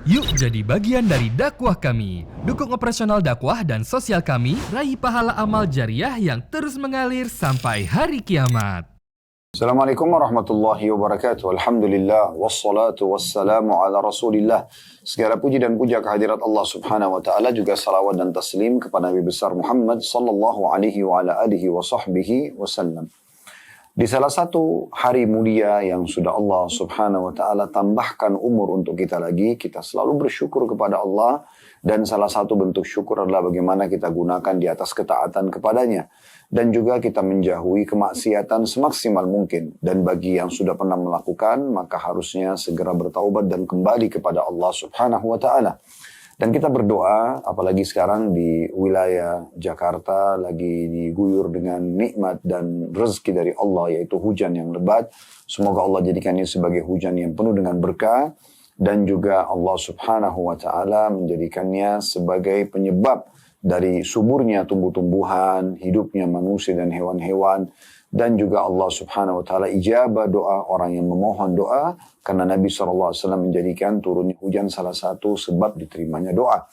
Yuk jadi bagian dari dakwah kami. Dukung operasional dakwah dan sosial kami, raih pahala amal jariah yang terus mengalir sampai hari kiamat. Assalamualaikum warahmatullahi wabarakatuh. Alhamdulillah, wassalatu wassalamu ala rasulillah. Segala puji dan puja kehadirat Allah subhanahu wa ta'ala, juga salawat dan taslim kepada Nabi besar Muhammad sallallahu alaihi wa ala alihi wa sahbihi wasallam. Di salah satu hari mulia yang sudah Allah subhanahu wa ta'ala tambahkan umur untuk kita lagi, kita selalu bersyukur kepada Allah. Dan salah satu bentuk syukur adalah bagaimana kita gunakan di atas ketaatan kepadanya. Dan juga kita menjauhi kemaksiatan semaksimal mungkin. Dan bagi yang sudah pernah melakukan, maka harusnya segera bertaubat dan kembali kepada Allah subhanahu wa ta'ala. Dan kita berdoa, apalagi sekarang di wilayah Jakarta lagi diguyur dengan nikmat dan rezeki dari Allah, yaitu hujan yang lebat. Semoga Allah jadikannya sebagai hujan yang penuh dengan berkah. Dan juga Allah subhanahu wa ta'ala menjadikannya sebagai penyebab dari suburnya tumbuh-tumbuhan, hidupnya manusia dan hewan-hewan. Dan juga Allah subhanahu wa ta'ala ijabah doa orang yang memohon doa. Karena Nabi SAW menjadikan turunnya hujan salah satu sebab diterimanya doa.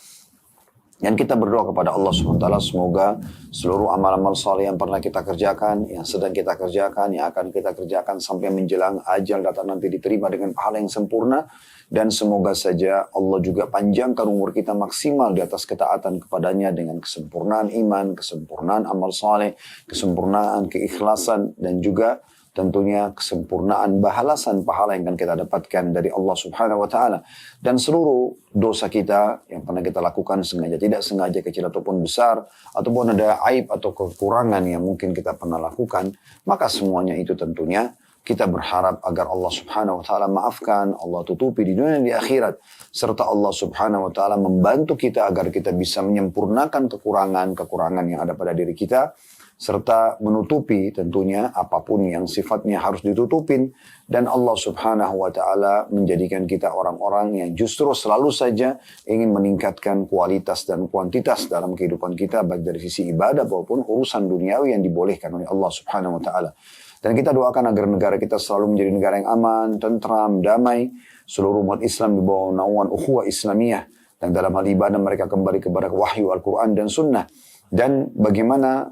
Dan kita berdoa kepada Allah subhanahu wa ta'ala semoga seluruh amal-amal saleh yang pernah kita kerjakan, yang sedang kita kerjakan, yang akan kita kerjakan sampai menjelang ajal datang nanti diterima dengan pahala yang sempurna. Dan semoga saja Allah juga panjangkan umur kita maksimal di atas ketaatan kepadanya dengan kesempurnaan iman, kesempurnaan amal saleh, kesempurnaan keikhlasan, dan juga tentunya kesempurnaan balasan pahala yang akan kita dapatkan dari Allah subhanahu wa ta'ala. Dan seluruh dosa kita yang pernah kita lakukan sengaja, tidak sengaja, kecil ataupun besar, ataupun ada aib atau kekurangan yang mungkin kita pernah lakukan, maka semuanya itu tentunya kita berharap agar Allah subhanahu wa ta'ala maafkan, Allah tutupi di dunia dan di akhirat. Serta Allah subhanahu wa ta'ala membantu kita agar kita bisa menyempurnakan kekurangan-kekurangan yang ada pada diri kita. Serta menutupi tentunya apapun yang sifatnya harus ditutupin. Dan Allah subhanahu wa ta'ala menjadikan kita orang-orang yang justru selalu saja ingin meningkatkan kualitas dan kuantitas dalam kehidupan kita. Baik dari sisi ibadah maupun urusan duniawi yang dibolehkan oleh Allah subhanahu wa ta'ala. Dan kita doakan agar negara kita selalu menjadi negara yang aman, tentram, damai. Seluruh umat Islam di bawah naungan ukhuwah Islamiyah. Dan dalam hal ibadah mereka kembali kepada wahyu Al-Quran dan Sunnah. Dan bagaimana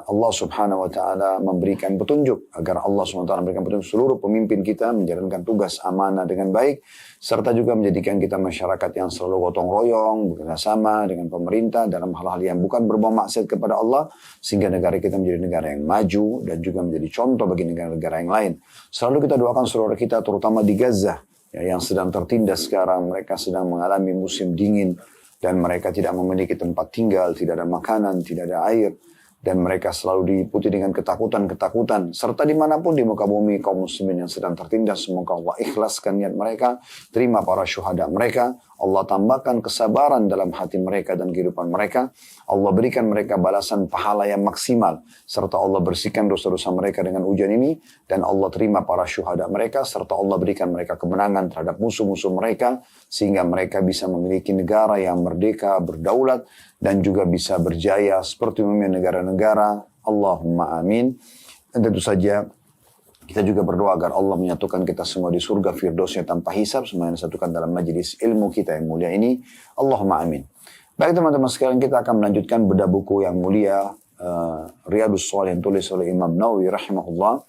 Allah subhanahu wa ta'ala memberikan petunjuk. Agar Allah subhanahu wa ta'ala memberikan petunjuk seluruh pemimpin kita menjalankan tugas amanah dengan baik. Serta juga menjadikan kita masyarakat yang selalu gotong royong, bekerjasama dengan pemerintah dalam hal-hal yang bukan berbau maksiat kepada Allah. Sehingga negara kita menjadi negara yang maju dan juga menjadi contoh bagi negara-negara yang lain. Selalu kita doakan saudara kita terutama di Gaza, ya, yang sedang tertindas sekarang. Mereka sedang mengalami musim dingin dan mereka tidak memiliki tempat tinggal, tidak ada makanan, tidak ada air. Dan mereka selalu diikuti dengan ketakutan-ketakutan. Serta dimanapun di muka bumi kaum muslimin yang sedang tertindas. Semoga Allah ikhlaskan niat mereka. Terima para syuhada mereka. Allah tambahkan kesabaran dalam hati mereka dan kehidupan mereka. Allah berikan mereka balasan pahala yang maksimal. Serta Allah bersihkan dosa-dosa mereka dengan ujian ini. Dan Allah terima para syuhada mereka. Serta Allah berikan mereka kemenangan terhadap musuh-musuh mereka. Sehingga mereka bisa memiliki negara yang merdeka, berdaulat. Dan juga bisa berjaya seperti umumnya negara-negara. Allahumma amin. Dan tentu saja kita juga berdoa agar Allah menyatukan kita semua di surga Firdausnya tanpa hisab. Semua yang disatukan dalam majelis ilmu kita yang mulia ini. Allahumma amin. Baik teman-teman sekalian, kita akan melanjutkan bedah buku yang mulia. Riyadhus Shalihin yang tulis oleh Imam Nawawi rahimahullah.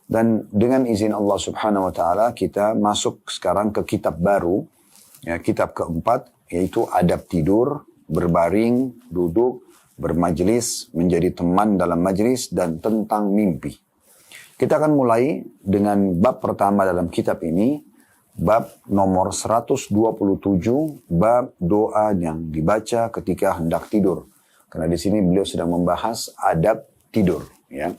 Dan dengan izin Allah subhanahu wa ta'ala kita masuk sekarang ke kitab baru. Ya, kitab keempat yaitu adab tidur, berbaring, duduk, bermajlis, menjadi teman dalam majlis, dan tentang mimpi. Kita akan mulai dengan bab pertama dalam kitab ini, bab nomor 127, bab doa yang dibaca ketika hendak tidur. Karena di sini beliau sedang membahas adab tidur. Ya.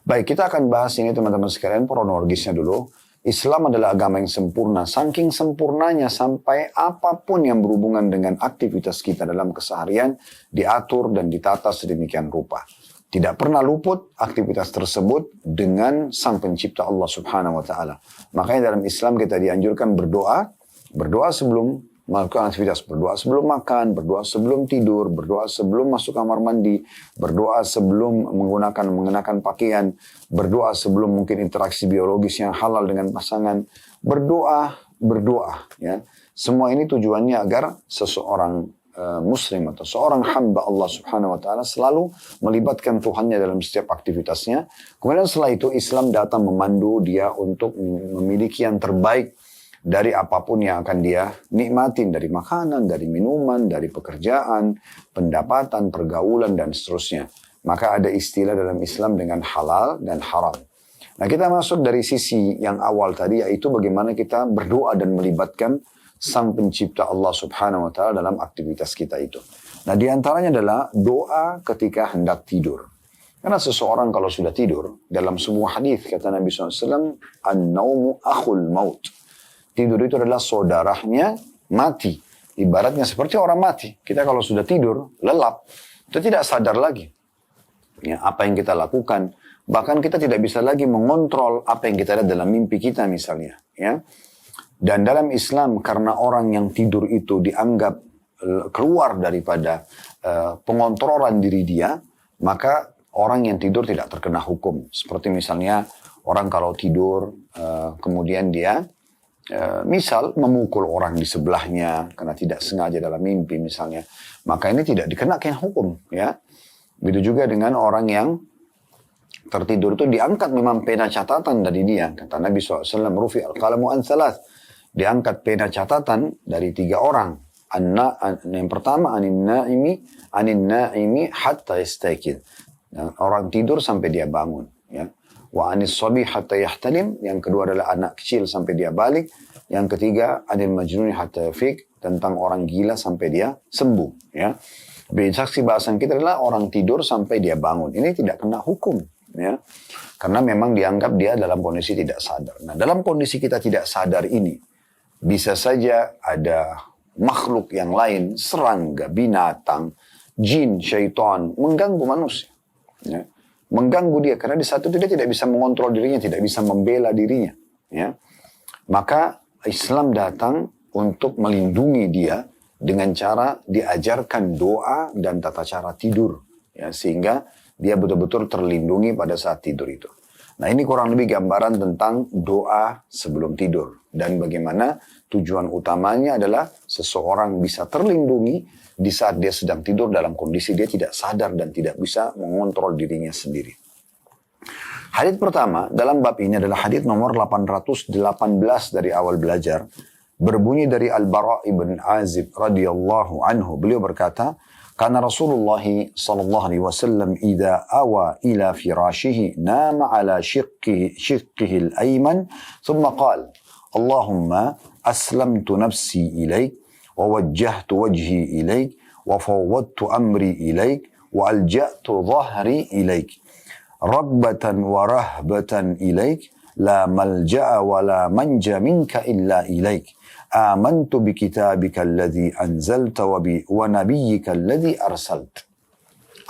Baik, kita akan bahas ini teman-teman sekalian, kronologisnya dulu. Islam adalah agama yang sempurna, saking sempurnanya sampai apapun yang berhubungan dengan aktivitas kita dalam keseharian diatur dan ditata sedemikian rupa. Tidak pernah luput aktivitas tersebut dengan sang pencipta Allah subhanahu wa ta'ala. Makanya dalam Islam kita dianjurkan berdoa sebelum melakukan aktivitas, berdoa sebelum makan, berdoa sebelum tidur, berdoa sebelum masuk kamar mandi, berdoa sebelum mengenakan pakaian, berdoa sebelum mungkin interaksi biologis yang halal dengan pasangan, berdoa berdoa. Ya. Semua ini tujuannya agar seseorang Muslim atau seorang hamba Allah Subhanahu Wa Taala selalu melibatkan Tuhannya dalam setiap aktivitasnya. Kemudian setelah itu Islam datang memandu dia untuk memiliki yang terbaik dari apapun yang akan dia nikmatin, dari makanan, dari minuman, dari pekerjaan, pendapatan, pergaulan, dan seterusnya. Maka ada istilah dalam Islam dengan halal dan haram. Nah, kita masuk dari sisi yang awal tadi, yaitu bagaimana kita berdoa dan melibatkan Sang Pencipta Allah Subhanahu Wa Taala dalam aktivitas kita itu. Nah, di antaranya adalah doa ketika hendak tidur. Karena seseorang kalau sudah tidur, dalam sebuah hadis kata Nabi SAW, "An-naumu akhul maut." Tidur itu adalah saudaranya mati. Ibaratnya seperti orang mati. Kita kalau sudah tidur, lelap, kita tidak sadar lagi. Ya, apa yang kita lakukan. Bahkan kita tidak bisa lagi mengontrol apa yang kita lihat dalam mimpi kita misalnya. Ya. Dan dalam Islam, karena orang yang tidur itu dianggap keluar daripada pengontrolan diri dia, maka orang yang tidur tidak terkena hukum. Seperti misalnya orang kalau tidur, kemudian dia misal memukul orang di sebelahnya karena tidak sengaja dalam mimpi misalnya, maka ini tidak dikenakan hukum. Ya. Begitu juga dengan orang yang tertidur itu diangkat memang pena catatan dari dia. Kata Nabi SAW, "Rufi al-qalamu an thalath." Diangkat pena catatan dari 3 orang. Yang pertama, anin naimi hatta yastaqid. Orang tidur sampai dia bangun. Ya. Wa anis sabi hatta yahtalim. Yang kedua adalah anak kecil sampai dia balik. Yang ketiga, anil majnuni hatta yafiq. Tentang orang gila sampai dia sembuh. Ya. Saksi bahasan kita adalah orang tidur sampai dia bangun. Ini tidak kena hukum. Ya. Karena memang dianggap dia dalam kondisi tidak sadar. Nah, dalam kondisi kita tidak sadar ini, bisa saja ada makhluk yang lain, serangga, binatang, jin, syaitan, mengganggu manusia. Ya. Mengganggu dia, karena di saat itu dia tidak bisa mengontrol dirinya, tidak bisa membela dirinya. Ya. Maka Islam datang untuk melindungi dia dengan cara diajarkan doa dan tata cara tidur. Ya, sehingga dia betul-betul terlindungi pada saat tidur itu. Nah, ini kurang lebih gambaran tentang doa sebelum tidur. Dan bagaimana tujuan utamanya adalah seseorang bisa terlindungi di saat dia sedang tidur dalam kondisi dia tidak sadar dan tidak bisa mengontrol dirinya sendiri. Hadits pertama dalam bab ini adalah hadits nomor 818 dari awal belajar. Berbunyi dari Al-Bara' ibn Azib radhiyallahu anhu. Beliau berkata, "Kana Rasulullah sallallahu alaihi wasallam idza awa ila firashihi nama ala shiqqihi al-ayman thumma qala Allahumma aslamtu nafsi ilaik wa wajjahtu wajhi ilaik wa fawwadtu amri ilaik wa alja'tu dhahri ilaik ragbatan wa rahbatan ilaik la malja'a wa la manja minka illa ilaik amantu bi kitabika alladhi anzalta wa nabiyyika alladhi arsalt."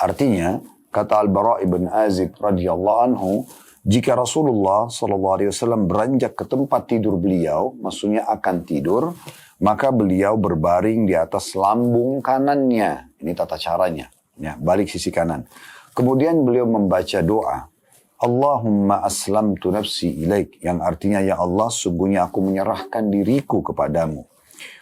Artinya, kata Al-Bara' ibn Azib radhiyallahu anhu, jika Rasulullah SAW beranjak ke tempat tidur beliau, maksudnya akan tidur, maka beliau berbaring di atas lambung kanannya. Ini tata caranya, ya, balik sisi kanan. Kemudian beliau membaca doa, Allahumma aslamtu nafsi ilaik, yang artinya, ya Allah, sungguhnya aku menyerahkan diriku kepadamu.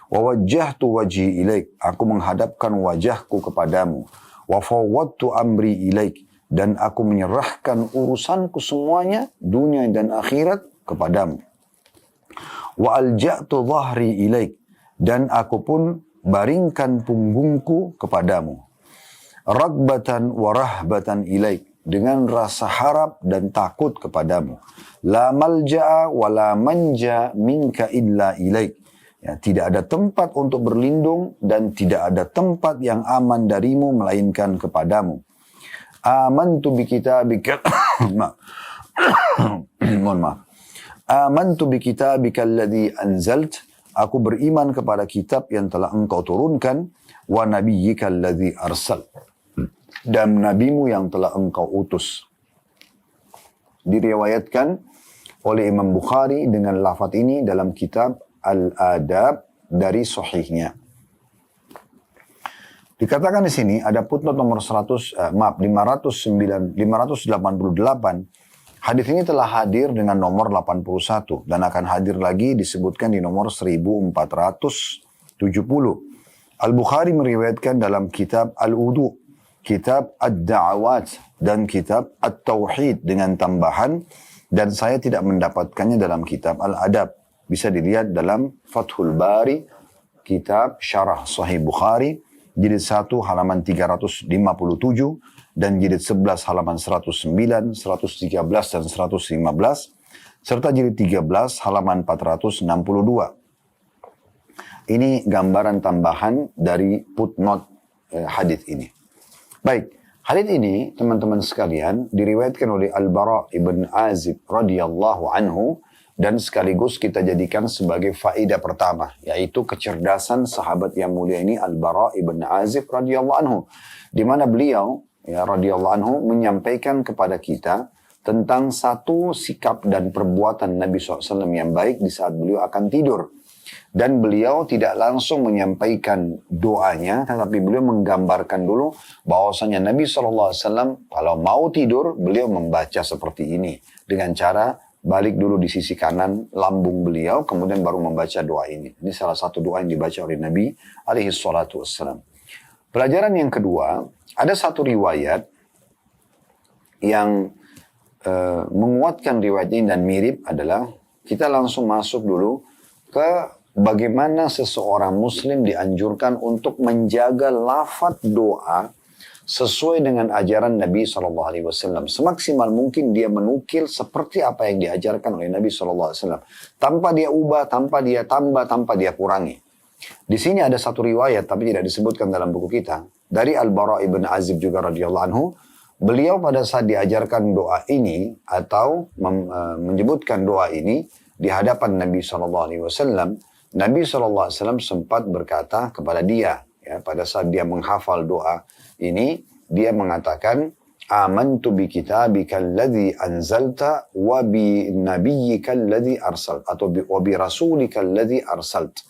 Wa wajjahtu wajhi ilaik, aku menghadapkan wajahku kepadamu. Wa fawwadtu amri ilaik, dan aku menyerahkan urusanku semuanya, dunia dan akhirat, kepadamu. Wa alja'tu dhahri ilaik, dan aku pun baringkan punggungku kepadamu. Ragbatan wa rahbatan ilaik, dengan rasa harap dan takut kepadamu. La malja'a wa la manja minka illa ilaik. Ya, tidak ada tempat untuk berlindung dan tidak ada tempat yang aman darimu melainkan kepadamu. Amantu bi kitabika mohon maaf. Amantu bi kitabika alladhi anzalt, aku beriman kepada kitab yang telah engkau turunkan, wa nabiyyika alladhi arsal, dan nabimu yang telah engkau utus. Diriwayatkan oleh Imam Bukhari dengan lafaz ini dalam kitab Al-Adab dari sahihnya. Dikatakan di sini ada footnote nomor 588. Hadis ini telah hadir dengan nomor 81 dan akan hadir lagi disebutkan di nomor 1470. Al-Bukhari meriwayatkan dalam kitab Al-Wudu, kitab Ad-Da'awat dan kitab At-Tauhid dengan tambahan, dan saya tidak mendapatkannya dalam kitab Al-Adab. Bisa dilihat dalam Fathul Bari, kitab Syarah Sahih Bukhari, jilid 1 halaman 357 dan jilid 11 halaman 109, 113 dan 115 serta jilid 13 halaman 462. Ini gambaran tambahan dari footnote hadis ini. Baik, hadis ini teman-teman sekalian diriwayatkan oleh Al-Bara ibn Azib radhiyallahu anhu, dan sekaligus kita jadikan sebagai faedah pertama, yaitu kecerdasan sahabat yang mulia ini Al-Bara ibn Azib radhiyallahu anhu, di mana beliau ya radhiyallahu anhu menyampaikan kepada kita tentang satu sikap dan perbuatan Nabi SAW yang baik di saat beliau akan tidur. Dan beliau tidak langsung menyampaikan doanya, tetapi beliau menggambarkan dulu bahwasanya Nabi SAW kalau mau tidur, beliau membaca seperti ini. Dengan cara balik dulu di sisi kanan lambung beliau, kemudian baru membaca doa ini. Ini salah satu doa yang dibaca oleh Nabi SAW. Pelajaran yang kedua, ada satu riwayat yang menguatkan riwayat ini dan mirip adalah, kita langsung masuk dulu ke bagaimana seseorang muslim dianjurkan untuk menjaga lafaz doa sesuai dengan ajaran Nabi SAW. Semaksimal mungkin dia menukil seperti apa yang diajarkan oleh Nabi SAW. Tanpa dia ubah, tanpa dia tambah, tanpa dia kurangi. Di sini ada satu riwayat, tapi tidak disebutkan dalam buku kita. Dari Al-Bara ibn Azib juga radhiyallahu anhu. Beliau pada saat diajarkan doa ini, atau menyebutkan doa ini, di hadapan Nabi SAW, Nabi SAW sempat berkata kepada dia, ya, pada saat dia menghafal doa ini, dia mengatakan, Amantu bi kitabika alladhi anzalta wa bi nabiyyika alladhi arsalt, atau wa bi rasulika alladhi arsalt.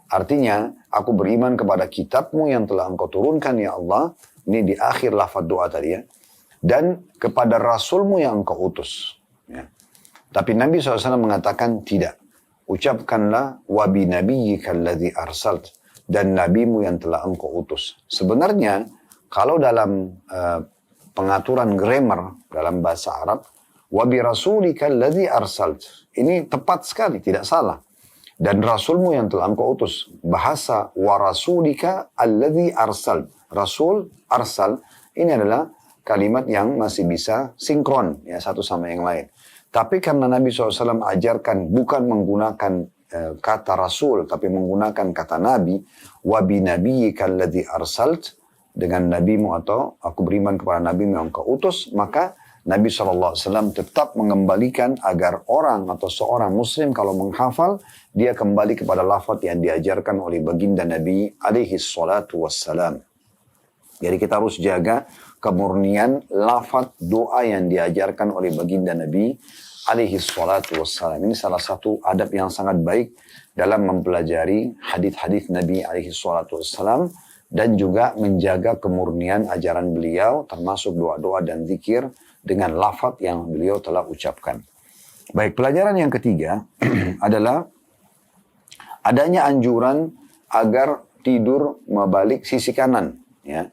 Artinya, aku beriman kepada kitabmu yang telah engkau turunkan ya Allah, ini di akhir lafaz doa tadi ya, dan kepada rasulmu yang engkau utus. Ya. Tapi Nabi SAW mengatakan tidak. Ucapkanlah wabi nabiyyika alladhi arsalt, dan nabimu yang telah engkau utus. Sebenarnya kalau dalam pengaturan grammar dalam bahasa Arab, wabi rasulika alladhi arsalt, ini tepat sekali, tidak salah. Dan rasulmu yang telah engkau utus. Bahasa wa rasulika alladhi arsalt. Rasul, arsal, ini adalah kalimat yang masih bisa sinkron ya satu sama yang lain. Tapi karena Nabi SAW ajarkan bukan menggunakan kata Rasul, tapi menggunakan kata Nabi, wabi nabiyyika alladhi arsalt, dengan nabimu atau aku beriman kepada nabimu yang kau utus, maka Nabi SAW tetap mengembalikan agar orang atau seorang muslim kalau menghafal, dia kembali kepada lafaz yang diajarkan oleh baginda Nabi alaihi salatu wassalam. Jadi kita harus jaga kemurnian lafaz doa yang diajarkan oleh baginda Nabi alaihi salatu wassalam. Ini salah satu adab yang sangat baik dalam mempelajari hadis-hadis Nabi alaihi salatu wassalam, dan juga menjaga kemurnian ajaran beliau termasuk doa-doa dan zikir dengan lafaz yang beliau telah ucapkan. Baik, pelajaran yang ketiga adalah adanya anjuran agar tidur membalik sisi kanan. Ya.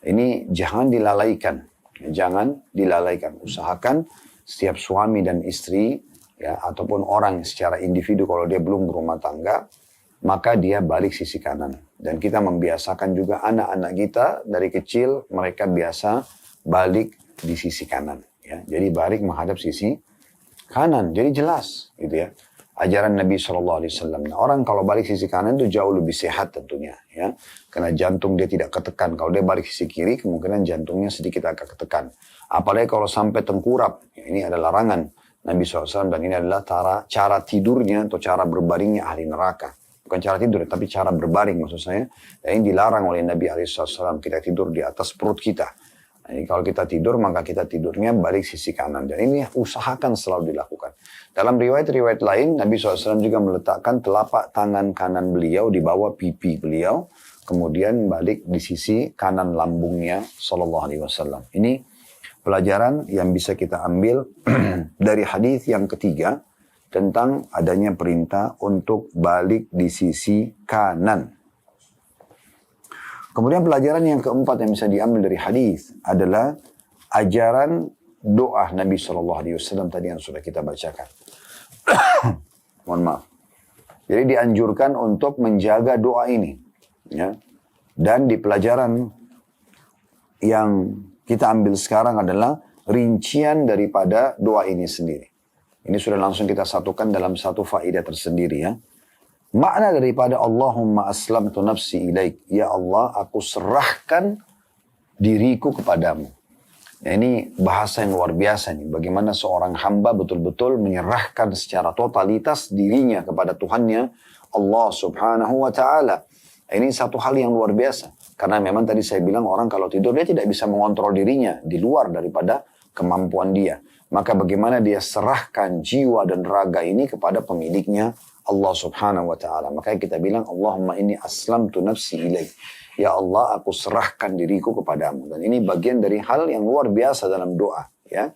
Ini jangan dilalaikan. Jangan dilalaikan. Usahakan setiap suami dan istri, ya, ataupun orang secara individu kalau dia belum berumah tangga, maka dia balik sisi kanan. Dan kita membiasakan juga anak-anak kita dari kecil, mereka biasa balik di sisi kanan. Ya. Jadi balik menghadap sisi kanan. Jadi jelas gitu ya. Ajaran Nabi SAW. Nah, orang kalau balik sisi kanan itu jauh lebih sehat tentunya. Ya. Karena jantung dia tidak ketekan. Kalau dia balik sisi kiri, kemungkinan jantungnya sedikit agak ketekan. Apalagi kalau sampai tengkurap. Ya, ini adalah larangan Nabi SAW. Dan ini adalah cara tidurnya atau cara berbaringnya ahli neraka. Bukan cara tidur, tapi cara berbaring maksud saya. Dan ini dilarang oleh Nabi SAW. Kita tidur di atas perut kita. Jadi kalau kita tidur, maka kita tidurnya balik sisi kanan. Dan ini usahakan selalu dilakukan. Dalam riwayat-riwayat lain, Nabi SAW juga meletakkan telapak tangan kanan beliau di bawah pipi beliau. Kemudian balik di sisi kanan lambungnya SAW. Ini pelajaran yang bisa kita ambil dari hadis yang ketiga tentang adanya perintah untuk balik di sisi kanan. Kemudian pelajaran yang keempat yang bisa diambil dari hadis adalah ajaran doa Nabi SAW tadi yang sudah kita bacakan. Mohon maaf. Jadi dianjurkan untuk menjaga doa ini. Ya. Dan di pelajaran yang kita ambil sekarang adalah rincian daripada doa ini sendiri. Ini sudah langsung kita satukan dalam satu faedah tersendiri ya. Makna daripada Allahumma aslamtu nafsi ilaik. Ya Allah, aku serahkan diriku kepadamu. Nah, ini bahasa yang luar biasa nih. Bagaimana seorang hamba betul-betul menyerahkan secara totalitas dirinya kepada Tuhannya Allah subhanahu wa ta'ala. Ini satu hal yang luar biasa. Karena memang tadi saya bilang orang kalau tidur dia tidak bisa mengontrol dirinya di luar daripada kemampuan dia. Maka bagaimana dia serahkan jiwa dan raga ini kepada pemiliknya Allah subhanahu wa ta'ala. Makanya kita bilang Allahumma inni aslamtu nafsi ilaik. Ya Allah, aku serahkan diriku kepadamu. Dan ini bagian dari hal yang luar biasa dalam doa. Ya.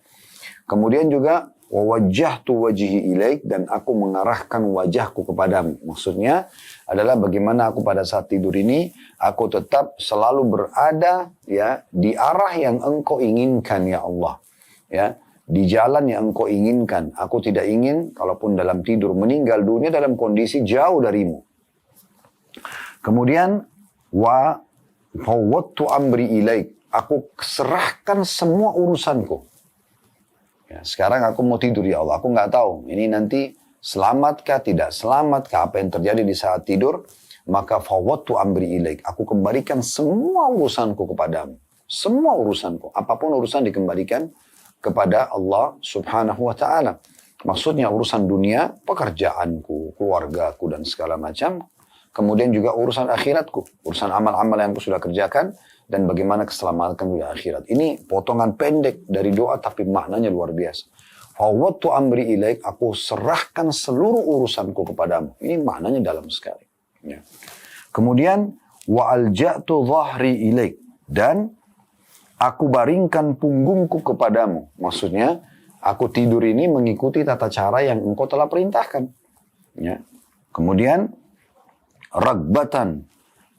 Kemudian juga wawajjahtu wajhi ilaik, dan aku mengarahkan wajahku kepadamu. Maksudnya adalah bagaimana aku pada saat tidur ini aku tetap selalu berada ya di arah yang engkau inginkan ya Allah. Ya, di jalan yang engkau inginkan. Aku tidak ingin kalaupun dalam tidur meninggal dunia dalam kondisi jauh darimu. Kemudian wa fawwadtu amri ilaik. Aku serahkan semua urusanku. Ya, sekarang aku mau tidur ya Allah. Aku nggak tahu ini nanti selamatkah, tidak selamatkah, apa yang terjadi di saat tidur. Maka fawwadtu amri ilaik. Aku kembalikan semua urusanku kepadamu. Semua urusanku. Apapun urusan dikembalikan kepada Allah subhanahu wa ta'ala. Maksudnya urusan dunia, pekerjaanku, keluargaku dan segala macam. Kemudian juga urusan akhiratku. Urusan amal-amal yang aku sudah kerjakan. Dan bagaimana keselamatan di akhirat. Ini potongan pendek dari doa tapi maknanya luar biasa. Fawwadtu amri ilaik, aku serahkan seluruh urusanku kepadamu. Ini maknanya dalam sekali. Ya. Kemudian wa alja'tu dhahri ilaik, dan aku baringkan punggungku kepadamu. Maksudnya aku tidur ini mengikuti tata cara yang engkau telah perintahkan. Ya. Kemudian ragbatan,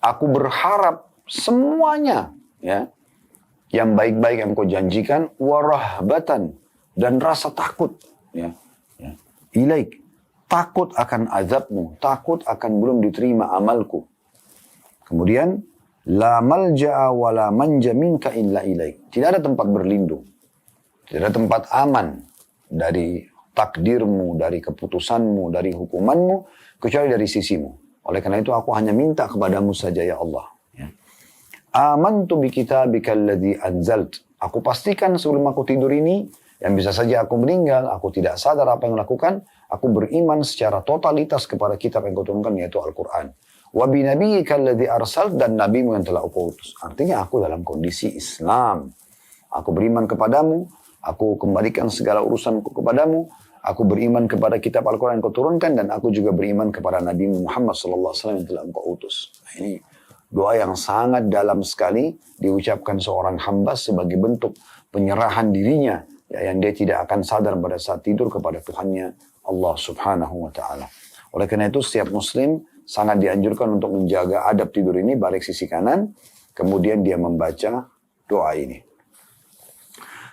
aku berharap semuanya ya yang baik-baik yang kau janjikan, warahbatan, dan rasa takut ya, ya. Ilaik, takut akan azabmu, takut akan belum diterima amalku. Kemudian la malja'a wa la manja minka illa ilaik, tidak ada tempat berlindung, tidak ada tempat aman dari takdirmu, dari keputusanmu, dari hukumanmu kecuali dari sisimu. Oleh karena itu aku hanya minta kepadamu saja ya Allah. Amantu bi kitabika alladhi anzalt. Aku pastikan sebelum aku tidur ini, yang bisa saja aku meninggal, aku tidak sadar apa yang lakukan, aku beriman secara totalitas kepada kitab yang kau turunkan, yaitu Al-Quran. Wa bi nabiyyika alladhi arsalt, dan nabimu yang telah aku utus. Artinya aku dalam kondisi Islam. Aku beriman kepadamu, aku kembalikan segala urusanku kepadamu, aku beriman kepada kitab Al-Quran yang kau turunkan, dan aku juga beriman kepada Nabi Muhammad SAW yang telah engkau utus. Nah, ini doa yang sangat dalam sekali diucapkan seorang hamba sebagai bentuk penyerahan dirinya ya, yang dia tidak akan sadar pada saat tidur kepada Tuhannya Allah subhanahu wa ta'ala. Oleh karena itu setiap muslim sangat dianjurkan untuk menjaga adab tidur ini, balik sisi kanan, kemudian dia membaca doa ini.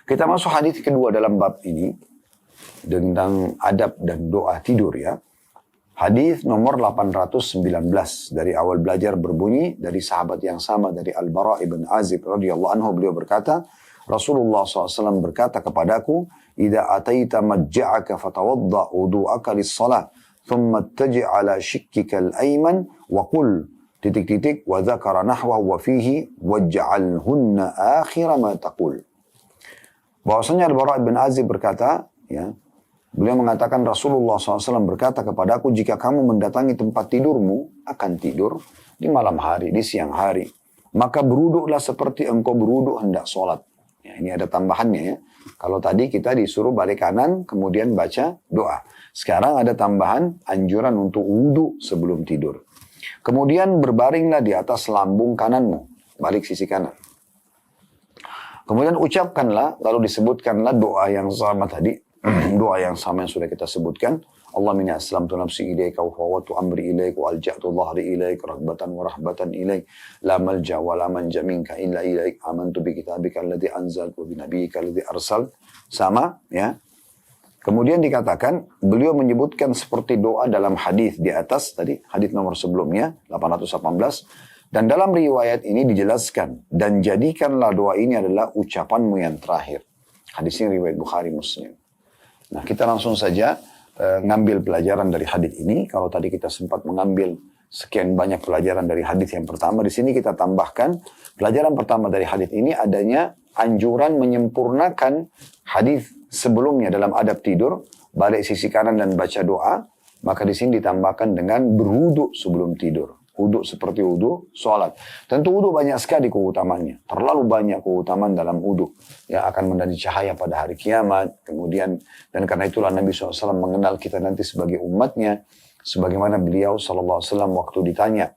Kita masuk hadis kedua dalam bab ini tentang adab dan doa tidur ya. Hadis nomor 819 dari awal belajar berbunyi dari sahabat yang sama, dari Al-Bara' ibn Azib radhiyallahu anhu. Beliau berkata, Rasulullah SAW berkata kepadaku, "Idza ataita majja'aka fatawadda wudu'aka lis-shalah, thumma ittaji' ala shikkika al-ayman wa qul wa dzakara nahwa wa fihi waj'alhunna akhira ma taqul." Bahwasanya Al-Bara' ibn Azib berkata, ya, beliau mengatakan Rasulullah SAW berkata kepadaku, jika kamu mendatangi tempat tidurmu, akan tidur di malam hari, di siang hari, maka beruduklah seperti engkau beruduk hendak sholat. Ya, ini ada tambahannya ya. Kalau tadi kita disuruh balik kanan, kemudian baca doa. Sekarang ada tambahan anjuran untuk wudhu sebelum tidur. Kemudian berbaringlah di atas lambung kananmu, balik sisi kanan. Kemudian ucapkanlah, lalu disebutkanlah doa yang sama tadi, doa yang sama yang sudah kita sebutkan. Allahumma inni aslamtu nafsi ilaika wa fawwadtu amri ilaika wa alja'tu dhahri ilaika raghbatan wa rahbatan ilaika la malja wa la manja minka illa ilaika amantu bi kitabika alladhi anzalta wa bi nabiyyika alladhi arsal. Sama ya. Kemudian dikatakan beliau menyebutkan seperti doa dalam hadis di atas tadi, hadis nomor sebelumnya 818, dan dalam riwayat ini dijelaskan dan jadikanlah doa ini adalah ucapanmu yang terakhir. Hadis ini riwayat Bukhari Muslim. Nah, kita langsung saja ngambil pelajaran dari hadis ini. Kalau tadi kita sempat mengambil sekian banyak pelajaran dari hadis yang pertama, di sini kita tambahkan pelajaran pertama dari hadis ini adanya anjuran menyempurnakan hadis sebelumnya dalam adab tidur, balik sisi kanan dan baca doa. Maka di sini ditambahkan dengan berwudu sebelum tidur. Wudu seperti wudu sholat. Tentu wudu banyak sekali keutamaannya. Terlalu banyak keutamaan dalam wudu. Yang akan menjadi cahaya pada hari kiamat. Kemudian, dan karena itulah Nabi SAW mengenal kita nanti sebagai umatnya. Sebagaimana beliau SAW waktu ditanya.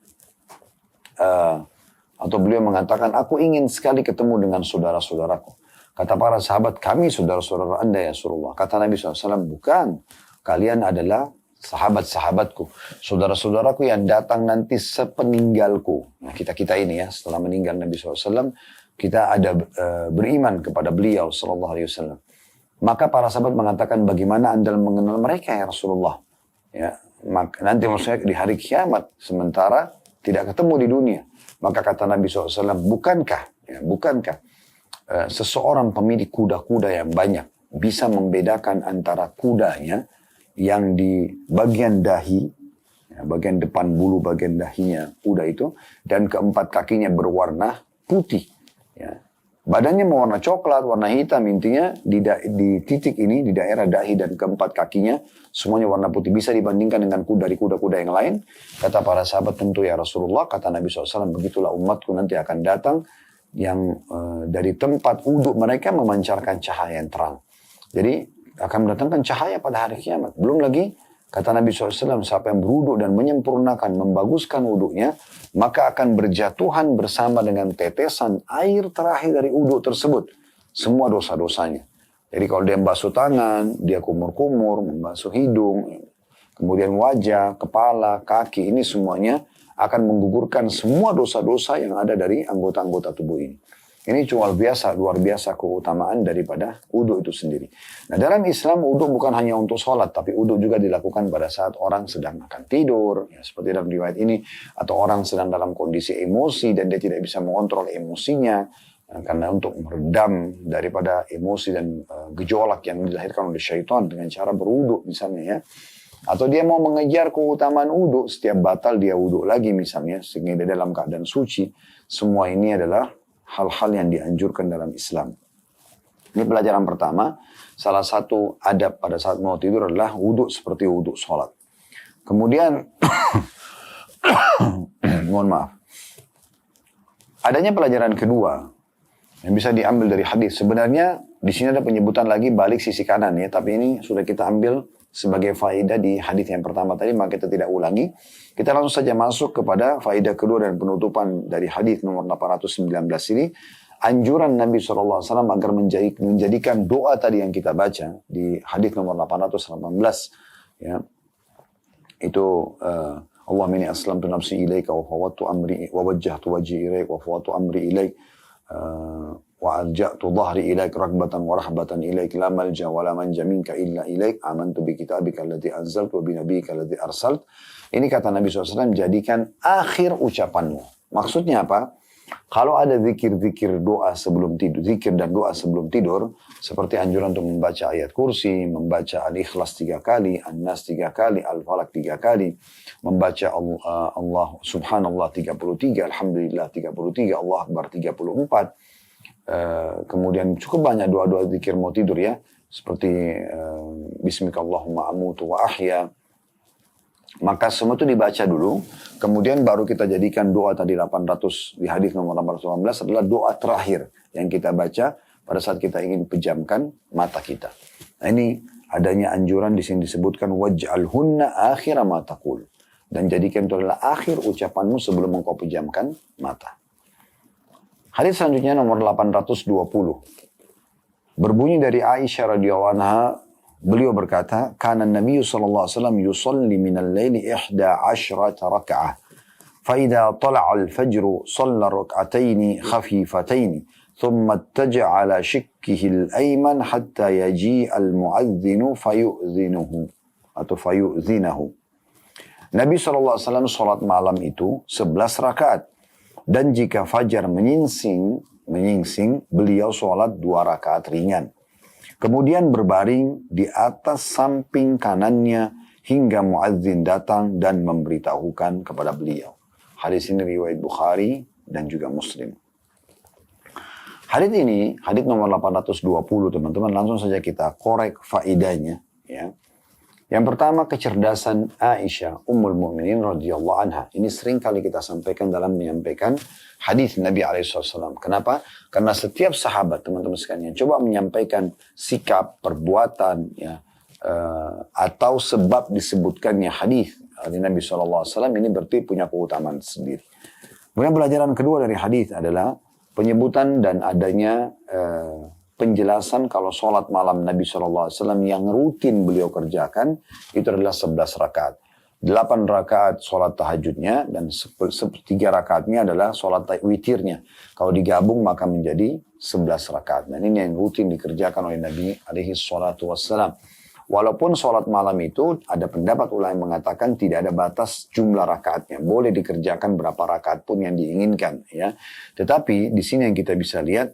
Atau beliau mengatakan, aku ingin sekali ketemu dengan saudara-saudaraku. Kata para sahabat, kami saudara-saudara anda ya Rasulullah. Kata Nabi SAW, bukan. Kalian adalah sahabat-sahabatku, saudara-saudaraku yang datang nanti sepeninggalku. Nah, kita ini ya, setelah meninggal Nabi SAW, kita ada beriman kepada beliau SAW. Maka para sahabat mengatakan, bagaimana anda mengenal mereka ya Rasulullah? Ya, nanti maksudnya di hari kiamat, sementara tidak ketemu di dunia. Maka kata Nabi SAW, bukankah seseorang pemilik kuda-kuda yang banyak bisa membedakan antara kudanya yang di bagian dahi, ya, bagian depan bulu, bagian dahinya kuda itu, dan keempat kakinya berwarna putih. Ya. Badannya mewarna coklat, warna hitam, intinya di titik ini, di daerah dahi dan keempat kakinya, semuanya warna putih. Bisa dibandingkan dengan dari kuda-kuda yang lain. Kata para sahabat, tentu ya Rasulullah, kata Nabi SAW, begitulah umatku nanti akan datang, yang dari tempat wudhu mereka memancarkan cahaya yang terang. Jadi, akan mendatangkan cahaya pada hari kiamat. Belum lagi, kata Nabi SAW, siapa yang berwudu dan menyempurnakan, membaguskan wudunya, maka akan berjatuhan bersama dengan tetesan air terakhir dari wudu tersebut. Semua dosa-dosanya. Jadi kalau dia membasuh tangan, dia kumur-kumur, membasuh hidung, kemudian wajah, kepala, kaki, ini semuanya akan menggugurkan semua dosa-dosa yang ada dari anggota-anggota tubuh ini. Ini luar biasa keutamaan daripada wudu itu sendiri. Nah, dalam Islam wudu bukan hanya untuk sholat, tapi wudu juga dilakukan pada saat orang sedang akan tidur, ya, seperti dalam riwayat ini, atau orang sedang dalam kondisi emosi dan dia tidak bisa mengontrol emosinya, karena untuk meredam daripada emosi dan gejolak yang dilahirkan oleh syaitan dengan cara berwudu misalnya ya. Atau dia mau mengejar keutamaan wudu, setiap batal dia wudu lagi misalnya, sehingga dia dalam keadaan suci. Semua ini adalah hal-hal yang dianjurkan dalam Islam. Ini pelajaran pertama. Salah satu adab pada saat mau tidur adalah wudu seperti wudu sholat. Kemudian, mohon maaf. Adanya pelajaran kedua yang bisa diambil dari hadis. Sebenarnya di sini ada penyebutan lagi balik sisi kanan ya, tapi ini sudah kita ambil sebagai faedah di hadis yang pertama tadi, maka kita tidak ulangi. Kita langsung saja masuk kepada faedah kedua dan penutupan dari hadis nomor 819 ini. Anjuran Nabi SAW agar menjadikan doa tadi yang kita baca di hadis nomor 818. Ya. Itu Allahumma inni aslamtu nafsi ilaika wa fawwadtu amri wa wajjahtu wajhi ilaika wa fawwadtu amri ilaika wa alja'tu dhahri ilaik raghbatan wa rahbatan ilaik la malja wa la manja minka illa ilaik amantu bi kitabika alladhi anzalta wa bi nabiyyika alladhi arsalt. Ini kata Nabi SAW, jadikan akhir ucapanmu. Maksudnya apa? Kalau ada zikir-zikir doa sebelum tidur, zikir dan doa sebelum tidur, seperti anjuran untuk membaca ayat kursi, membaca Al-Ikhlas 3 kali, An-Nas 3 kali, Al-Falaq 3 kali, membaca Allah Subhanallah 33, Alhamdulillah 33, Allah Akbar 34. Kemudian cukup banyak doa-doa zikir mau tidur ya, seperti Bismikallahumma amutu wa ahya. Maka semua itu dibaca dulu, kemudian baru kita jadikan doa tadi 800 di hadis nomor 818 adalah doa terakhir yang kita baca pada saat kita ingin pejamkan mata kita. Nah, ini adanya anjuran di sini disebutkan waj'alhunna akhira ma taqul, dan jadikan itu adalah akhir ucapanmu sebelum engkau pejamkan mata. Hadis selanjutnya nomor 820. Berbunyi dari Aisyah radhiyallahu anha, beliau berkata, "Kana Nabi sallallahu alaihi wasallam yusalli min al-laili 11 rak'ah. Fa idza tala'a al-fajr shalla rak'atayn khafifatayn, thumma ittaja'a ala shikkihi al-ayman hatta yaji'a al-mu'adhdhin fayu'dhinuhu atau fayu'dhinahu." Nabi sallallahu alaihi wasallam salat malam itu 11 rakaat. Dan jika fajar menyingsing, beliau sholat 2 rakaat ringan. Kemudian berbaring di atas samping kanannya hingga muadzin datang dan memberitahukan kepada beliau. Hadis ini riwayat Bukhari dan juga Muslim. Hadis ini, hadis nomor 820 teman-teman, langsung saja kita korek faedahnya. Ya. Yang pertama, kecerdasan Aisyah Ummul Mukminin radhiyallahu anha. Ini sering kali kita sampaikan dalam menyampaikan hadis Nabi SAW. Kenapa? Karena setiap sahabat, teman-teman sekalian, coba menyampaikan sikap, perbuatan, ya, atau sebab disebutkannya hadis dari Nabi SAW, ini berarti punya keutamaan sendiri. Kemudian pelajaran kedua dari hadis adalah penyebutan dan adanya penjelasan kalau sholat malam Nabi SAW yang rutin beliau kerjakan itu adalah 11 rakaat. 8 rakaat sholat tahajudnya dan 3 rakaatnya adalah sholat witirnya. Kalau digabung maka menjadi 11 rakaat. Dan ini yang rutin dikerjakan oleh Nabi SAW. Walaupun sholat malam itu ada pendapat ulama yang mengatakan tidak ada batas jumlah rakaatnya. Boleh dikerjakan berapa rakaat pun yang diinginkan. Ya. Tetapi di sini yang kita bisa lihat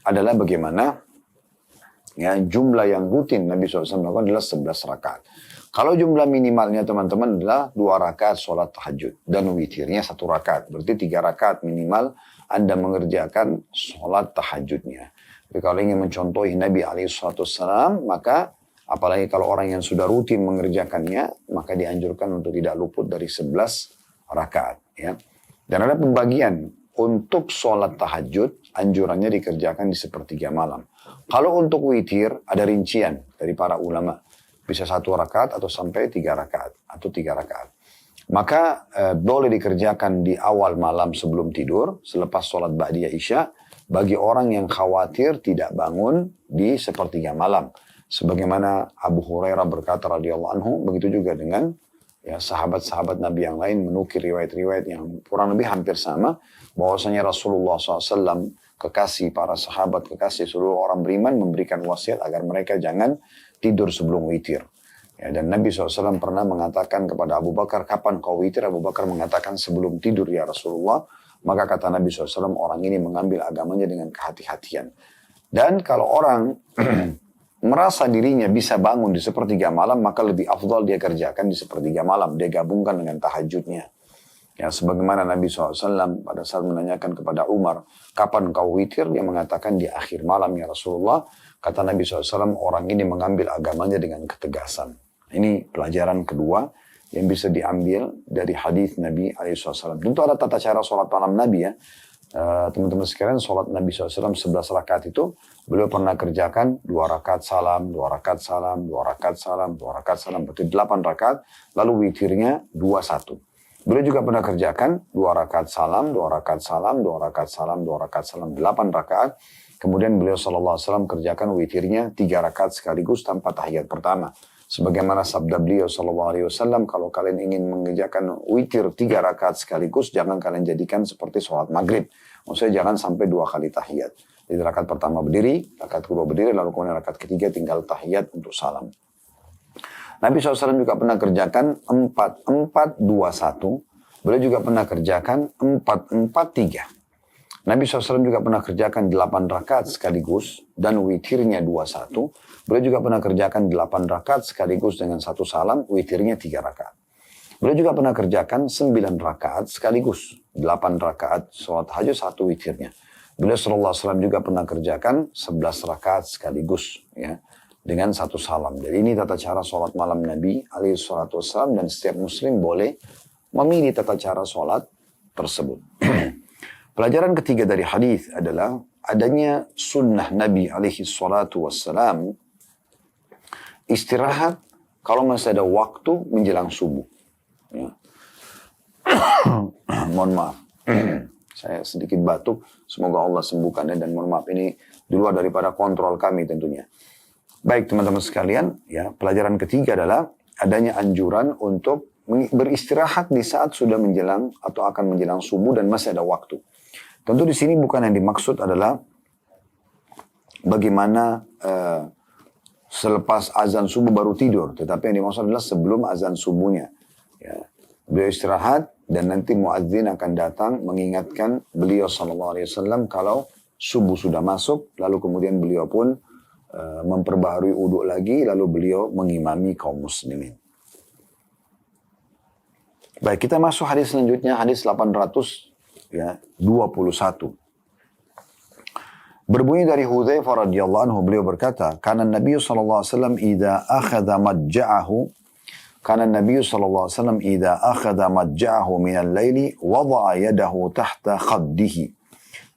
adalah bagaimana ya, jumlah yang rutin Nabi SAW melakukan adalah 11 rakaat. Kalau jumlah minimalnya teman-teman adalah 2 rakaat sholat tahajud. Dan witirnya 1 rakaat. Berarti 3 rakaat minimal Anda mengerjakan sholat tahajudnya. Tapi kalau ingin mencontohi Nabi SAW, maka apalagi kalau orang yang sudah rutin mengerjakannya, maka dianjurkan untuk tidak luput dari 11 rakaat. Ya. Dan ada pembagian. Untuk sholat tahajud, anjurannya dikerjakan di sepertiga malam. Kalau untuk witir, ada rincian dari para ulama. Bisa 1 rakaat atau sampai 3 rakaat. Atau 3 rakaat. Maka boleh dikerjakan di awal malam sebelum tidur, selepas sholat ba'diyah isya, bagi orang yang khawatir tidak bangun di sepertiga malam. Sebagaimana Abu Hurairah berkata radhiyallahu anhu, begitu juga dengan ya, sahabat-sahabat Nabi yang lain menukir riwayat-riwayat yang kurang lebih hampir sama, bahwasanya Rasulullah SAW, kekasih para sahabat, kekasih seluruh orang beriman, memberikan wasiat agar mereka jangan tidur sebelum witir. Ya, dan Nabi SAW pernah mengatakan kepada Abu Bakar, kapan kau witir? Abu Bakar mengatakan sebelum tidur ya Rasulullah. Maka kata Nabi SAW, orang ini mengambil agamanya dengan kehati-hatian. Dan kalau orang merasa dirinya bisa bangun di sepertiga malam, maka lebih afdal dia kerjakan di sepertiga malam. Dia gabungkan dengan tahajudnya. Ya, sebagaimana Nabi SAW pada saat menanyakan kepada Umar, kapan kau witir? Dia mengatakan di akhir malam ya Rasulullah. Kata Nabi SAW, orang ini mengambil agamanya dengan ketegasan. Ini pelajaran kedua yang bisa diambil dari hadis Nabi SAW. Tentu ada tata cara sholat malam Nabi ya. Teman-teman sekalian, sholat Nabi SAW 11 rakaat itu, beliau pernah kerjakan 2 rakaat salam, 2 rakaat salam, 2 rakaat salam, 2 rakaat salam, berarti 8 rakaat, lalu witirnya 2-1. Beliau juga pernah kerjakan 2 rakaat salam, 2 rakaat salam, 2 rakaat salam, 2 rakaat salam, 8 rakaat. Kemudian beliau SAW kerjakan witirnya 3 rakaat sekaligus tanpa tahiyat pertama. Sebagaimana sabda beliau SAW, kalau kalian ingin mengerjakan witir 3 rakaat sekaligus, jangan kalian jadikan seperti sholat maghrib. Maksudnya jangan sampai 2 kali tahiyat. Jadi rakaat pertama berdiri, rakaat kedua berdiri, lalu kemudian rakaat ketiga tinggal tahiyat untuk salam. Nabi SAW juga pernah kerjakan 4-4-2-1. Beliau juga pernah kerjakan 4-4-3. Nabi SAW juga pernah kerjakan 8 rakaat sekaligus dan witirnya 2-1. Beliau juga pernah kerjakan 8 rakaat sekaligus dengan 1 salam, witirnya 3 rakaat. Beliau juga pernah kerjakan 9 rakaat sekaligus, 8 rakaat sholat tahajud, 1 witirnya. Beliau SAW juga pernah kerjakan 11 rakaat sekaligus, ya, dengan 1 salam. Jadi ini tata cara sholat malam Nabi SAW, dan setiap muslim boleh memilih tata cara sholat tersebut. Pelajaran ketiga dari hadis adalah adanya sunnah Nabi SAW istirahat kalau masih ada waktu menjelang subuh. Ya. Mohon maaf. Saya sedikit batuk, semoga Allah sembuhkannya dan mohon maaf ini di luar daripada kontrol kami tentunya. Baik teman-teman sekalian, ya pelajaran ketiga adalah adanya anjuran untuk beristirahat di saat sudah menjelang atau akan menjelang subuh dan masih ada waktu. Tentu di sini bukan yang dimaksud adalah bagaimana selepas azan subuh baru tidur, tetapi yang dimaksud adalah sebelum azan subuhnya. Ya. Beliau istirahat dan nanti muadzin akan datang mengingatkan beliau SAW kalau subuh sudah masuk, lalu kemudian beliau pun memperbaharui uduk lagi, lalu beliau mengimami kaum muslimin. Baik, kita masuk hadis selanjutnya, hadis 821. Berbunyi dari Hudzaifah radhiyallahu anhu, beliau berkata, "Kana Nabi sallallahu alaihi wasallam idza akhadha madja'ahu, kana Nabi sallallahu alaihi wasallam idza akhadha madja'ahu min al-laili wada'a yadahu tahta khaddihi.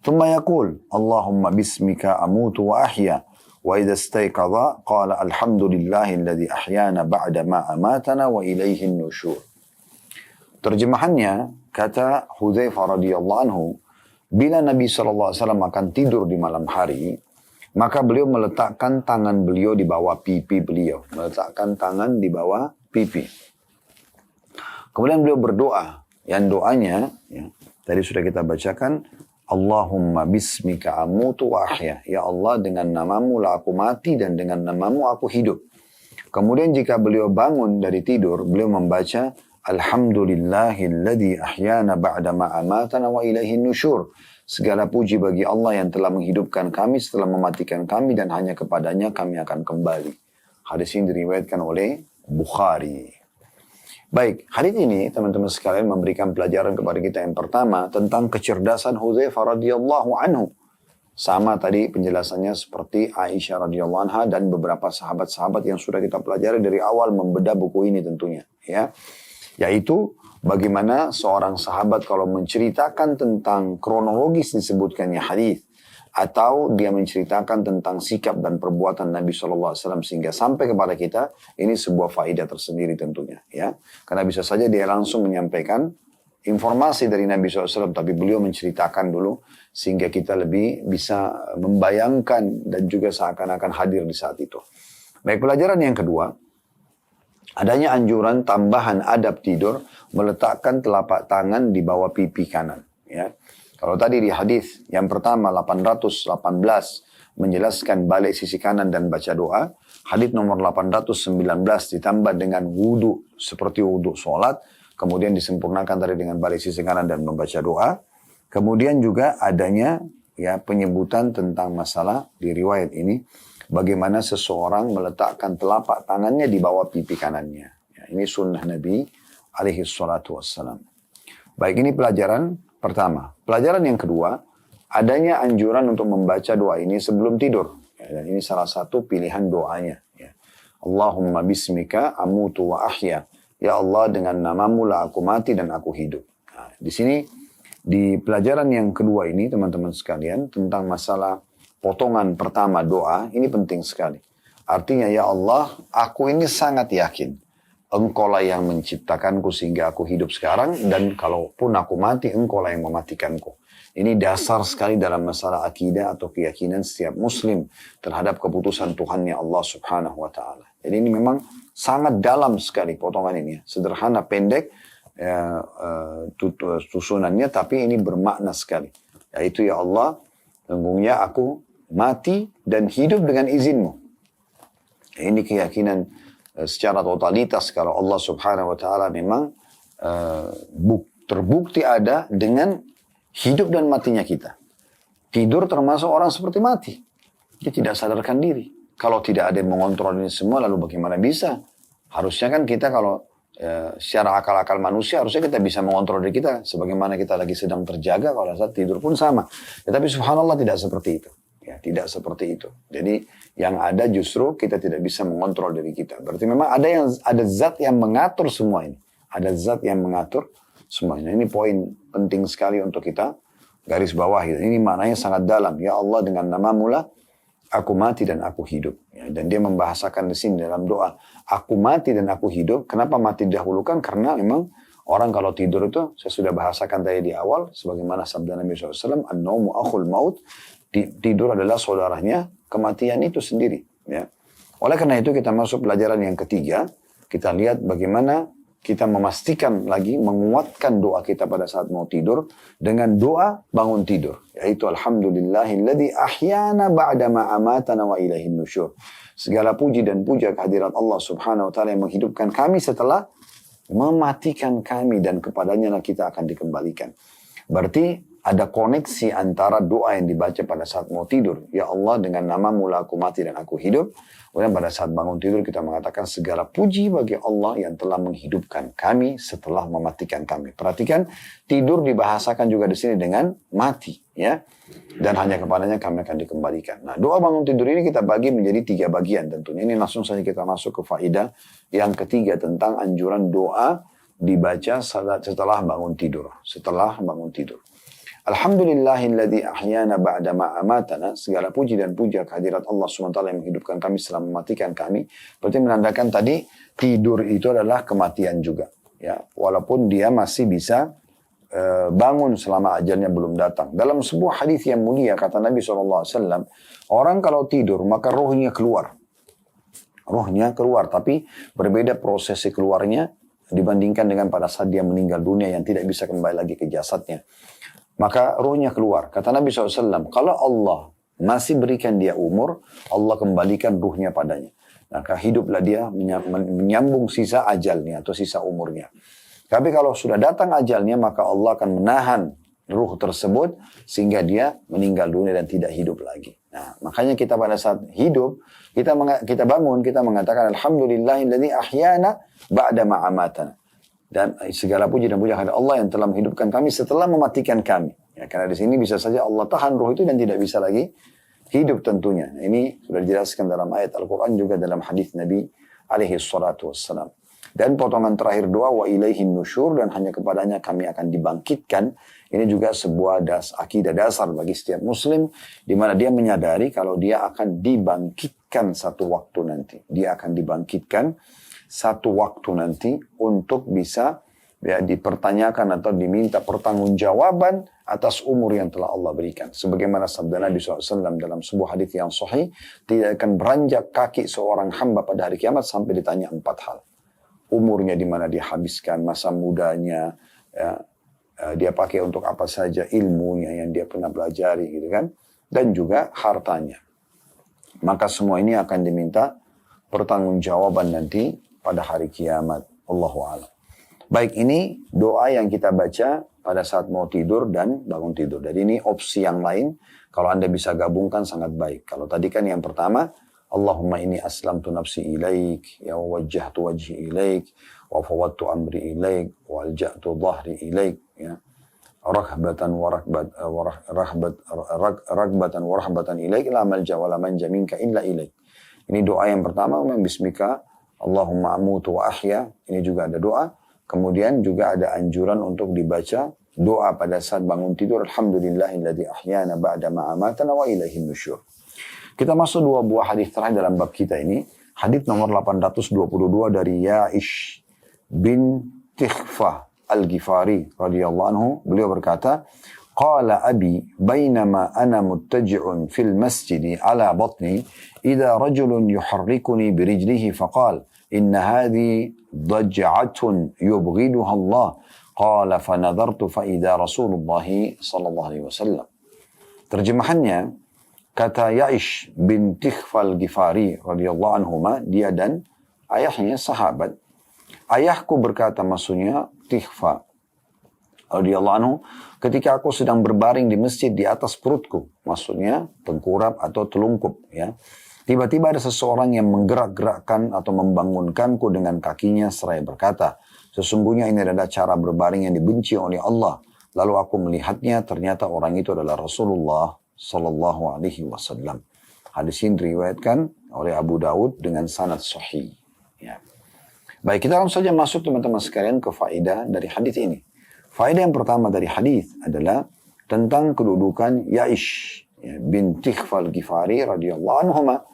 Thumma yaqul, Allahumma bismika amutu wa ahya." وإذا استيقظ قال الحمد لله الذي أحيانا بعد ما أماتنا وإليه النشور. Terjemahannya, kata Hudzaifah radhiyallahu anhu, bila Nabi SAW akan tidur di malam hari, maka beliau meletakkan tangan beliau di bawah pipi beliau. Meletakkan tangan di bawah pipi. Kemudian beliau berdoa. Yang doanya, ya, tadi sudah kita bacakan, Allahumma bismika amutu wa ahya. Ya Allah, dengan namamu lah aku mati dan dengan namamu aku hidup. Kemudian jika beliau bangun dari tidur, beliau membaca Alhamdulillahilladzi ahyana ba'da ma amatana wa ilaihin nusyur. Segala puji bagi Allah yang telah menghidupkan kami setelah mematikan kami dan hanya kepadanya kami akan kembali. Hadis ini diriwayatkan oleh Bukhari. Baik, hadis ini teman-teman sekalian memberikan pelajaran kepada kita yang pertama tentang kecerdasan Hudzaifah radhiyallahu anhu. Sama tadi penjelasannya seperti Aisyah radhiyallahu anha dan beberapa sahabat-sahabat yang sudah kita pelajari dari awal membedah buku ini tentunya, ya. Yaitu bagaimana seorang sahabat kalau menceritakan tentang kronologis disebutkannya hadis atau dia menceritakan tentang sikap dan perbuatan Nabi SAW sehingga sampai kepada kita, ini sebuah faedah tersendiri tentunya, ya. Karena bisa saja dia langsung menyampaikan informasi dari Nabi SAW, tapi beliau menceritakan dulu sehingga kita lebih bisa membayangkan dan juga seakan-akan hadir di saat itu. Baik, pelajaran yang kedua, adanya anjuran tambahan adab tidur meletakkan telapak tangan di bawah pipi kanan, ya. Kalau tadi di hadis yang pertama 818 menjelaskan balik sisi kanan dan baca doa, hadis nomor 819 ditambah dengan wudu seperti wudu sholat, kemudian disempurnakan tadi dengan balik sisi kanan dan membaca doa. Kemudian juga adanya ya penyebutan tentang masalah di riwayat ini, bagaimana seseorang meletakkan telapak tangannya di bawah pipi kanannya. Ya, ini sunnah Nabi alaihi salatu wassalam. Baik, ini pelajaran pertama. Pelajaran yang kedua, adanya anjuran untuk membaca doa ini sebelum tidur. Ya, dan ini salah satu pilihan doanya. Ya. Allahumma bismika amutu wa ahya. Ya Allah, dengan namamu lah aku mati dan aku hidup. Nah, di sini, di pelajaran yang kedua ini, teman-teman sekalian, tentang masalah potongan pertama doa, ini penting sekali. Artinya, ya Allah, aku ini sangat yakin. Engkaulah yang menciptakanku sehingga aku hidup sekarang, dan kalaupun aku mati, engkaulah yang mematikanku. Ini dasar sekali dalam masalah akidah atau keyakinan setiap muslim terhadap keputusan Tuhannya Allah subhanahu wa ta'ala. Jadi ini memang sangat dalam sekali potongan ini. Sederhana, pendek, susunannya, tapi ini bermakna sekali. Yaitu, ya Allah, sesungguhnya aku mati dan hidup dengan izinmu. Ini keyakinan secara totalitas kalau Allah subhanahu wa ta'ala memang terbukti ada dengan hidup dan matinya kita. Tidur termasuk orang seperti mati. Dia tidak sadarkan diri. Kalau tidak ada yang mengontrol ini semua, lalu bagaimana bisa? Harusnya kan kita kalau secara akal-akal manusia, harusnya kita bisa mengontrol diri kita. Sebagaimana kita lagi sedang terjaga, kalau saat tidur pun sama. Ya, tapi subhanallah tidak seperti itu. Ya, tidak seperti itu. Jadi yang ada justru kita tidak bisa mengontrol diri kita. Berarti memang ada zat yang mengatur semua ini. Ada zat yang mengatur semuanya. Ini poin penting sekali untuk kita garis bawah. Ini maknanya sangat dalam. Ya Allah, dengan namamu lah aku mati dan aku hidup. Ya, dan dia membahasakan di sini dalam doa, aku mati dan aku hidup. Kenapa mati didahulukan? Karena memang Orang kalau tidur itu, saya sudah bahasakan tadi di awal, sebagaimana sabda Nabi SAW, an-naumu akhul maut, tidur adalah saudaranya kematian itu sendiri. Ya. Oleh karena itu kita masuk pelajaran yang ketiga, kita lihat bagaimana kita memastikan lagi, menguatkan doa kita pada saat mau tidur, dengan doa bangun tidur. Yaitu Alhamdulillahilladzi ahyana ba'dama amatana wa ilaihin nusyur. Segala puji dan puja kehadirat Allah subhanahu wa ta'ala yang menghidupkan kami setelah mematikan kami, dan kepadanya lah kita akan dikembalikan. Berarti ada koneksi antara doa yang dibaca pada saat mau tidur. Ya Allah, dengan namamu lah aku mati dan aku hidup. Kemudian pada saat bangun tidur kita mengatakan segala puji bagi Allah yang telah menghidupkan kami setelah mematikan kami. Perhatikan, tidur dibahasakan juga di sini dengan mati, ya. Dan hanya kepadanya kami akan dikembalikan. Nah, doa bangun tidur ini kita bagi menjadi 3 bagian tentunya. Ini langsung saja kita masuk ke faedah yang ketiga tentang anjuran doa dibaca setelah bangun tidur. Setelah bangun tidur. Alhamdulillahilladzi ahyana ba'dama amatana. Segala puji dan puja kehadirat Allah SWT yang menghidupkan kami setelah mematikan kami. Berarti menandakan tadi tidur itu adalah kematian juga. Ya, walaupun dia masih bisa bangun selama ajalnya belum datang. Dalam sebuah hadis yang mulia kata Nabi SAW, orang kalau tidur maka rohnya keluar. Rohnya keluar, tapi berbeda prosesi keluarnya dibandingkan dengan pada saat dia meninggal dunia yang tidak bisa kembali lagi ke jasadnya. Maka rohnya keluar. Kata Nabi SAW, kalau Allah masih berikan dia umur, Allah kembalikan ruhnya padanya. Maka hiduplah dia menyambung sisa ajalnya atau sisa umurnya. Tapi kalau sudah datang ajalnya, maka Allah akan menahan ruh tersebut sehingga dia meninggal dunia dan tidak hidup lagi. Nah, makanya kita pada saat hidup, kita bangun, kita mengatakan Alhamdulillahilladzi ahyana ba'da ma'amatana. Dan segala puji dan puja kepada Allah yang telah menghidupkan kami setelah mematikan kami. Ya, karena di sini bisa saja Allah tahan ruh itu dan tidak bisa lagi hidup tentunya. Ini sudah dijelaskan dalam ayat Al-Quran juga dalam hadis Nabi alaihi salatu wassalam. Dan potongan terakhir doa wa ilaihin nusyur, dan hanya kepadanya kami akan dibangkitkan. Ini juga sebuah akidah dasar bagi setiap muslim, di mana dia menyadari kalau dia akan dibangkitkan satu waktu nanti. Dia akan dibangkitkan satu waktu nanti untuk bisa ya, dipertanyakan atau diminta pertanggungjawaban atas umur yang telah Allah berikan. Sebagaimana sabda Nabi SAW dalam sebuah hadis yang sahih, tidak akan beranjak kaki seorang hamba pada hari kiamat sampai ditanya 4 hal. Umurnya di mana dia habiskan, masa mudanya, ya, dia pakai untuk apa saja, ilmunya yang dia pernah pelajari, gitu kan, dan juga hartanya. Maka semua ini akan diminta pertanggungjawaban nanti pada hari kiamat. Allahu a'lam. Baik, ini doa yang kita baca pada saat mau tidur dan bangun tidur. Jadi ini opsi yang lain. Kalau Anda bisa gabungkan sangat baik. Kalau tadi kan yang pertama, Allahumma inni aslamtu nafsi ilaik, ya wajjahtu wajhi ilaik, wa fawwadtu amri ilaik, wa alja'tu dhahri ilaik, ya. Raghbatan wa rahbatan ilaik, la malja wa la manja minka illa ilaik. Ini doa yang pertama, bismika Allahumma amutu wa ahya. Ini juga ada doa. Kemudian juga ada anjuran untuk dibaca doa pada saat bangun tidur. Alhamdulillahilladzi ahyana ba'da ma amatana wa ilaihin nusyur. Kita masuk 2 buah hadis terakhir dalam bab kita ini. Hadis nomor 822 dari Ya'ish bin Tikhfah Al-Ghifari radhiyallahu anhu. Beliau berkata, Qala abi bainama ana muttaji'un fil masjidi ala batni idza rajulun yuharrikuni birijlihi faqala inna hadhi daj'atun yubghiduha Allah. Qala fanadhartu fa idza Rasulullah sallallahu alaihi wasallam. Terjemahannya, kata Ya'ish bin Tikhfal Ghifari radhiyallahu anhuma, dia dan ayahnya sahabat. Ayahku berkata, maksudnya Tikhfa radhiyallahu anhu, ketika aku sedang berbaring di masjid di atas perutku, maksudnya tengkurap atau telungkup, ya. Tiba-tiba ada seseorang yang menggerak-gerakkan atau membangunkanku dengan kakinya seraya berkata, sesungguhnya ini adalah cara berbaring yang dibenci oleh Allah. Lalu aku melihatnya, ternyata orang itu adalah Rasulullah sallallahu alaihi wasallam. Hadis ini diriwayatkan oleh Abu Daud dengan sanad sahih. Ya. Baik, kita langsung saja masuk teman-teman sekalian ke faedah dari hadis ini. Faedah yang pertama dari hadis adalah tentang kedudukan Ya'ish bin Tikhfal Ghifari radhiyallahu anhuma.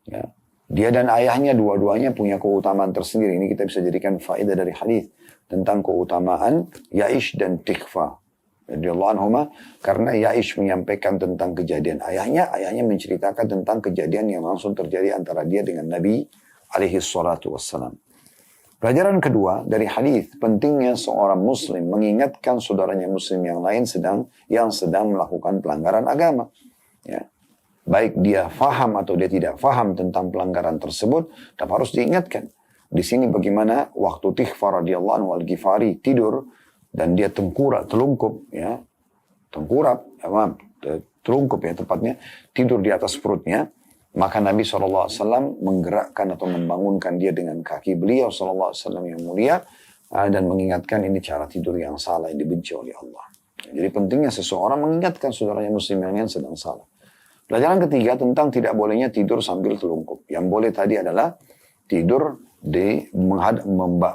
Ya. Dia dan ayahnya dua-duanya punya keutamaan tersendiri. Ini kita bisa jadikan faedah dari hadis tentang keutamaan Yaish dan Tikhfa radhiyallahu anhuma, karena Yaish menyampaikan tentang kejadian ayahnya menceritakan tentang kejadian yang langsung terjadi antara dia dengan Nabi alaihi salatu wassalam. Pelajaran kedua dari hadis, pentingnya seorang muslim mengingatkan saudaranya muslim yang lain yang sedang melakukan pelanggaran agama. Ya. Baik dia faham atau dia tidak faham tentang pelanggaran tersebut, tapi harus diingatkan. Di sini bagaimana waktu Tikhfa radhiyallahu anhu al-Ghifari tidur dan dia telungkup ya, telungkup ya tepatnya, tidur di atas perutnya, maka Nabi SAW menggerakkan atau membangunkan dia dengan kaki beliau SAW yang mulia dan mengingatkan ini cara tidur yang salah yang dibenci oleh Allah. Jadi pentingnya seseorang mengingatkan saudaranya muslim yang sedang salah. Pelajaran ketiga tentang tidak bolehnya tidur sambil telungkup. Yang boleh tadi adalah tidur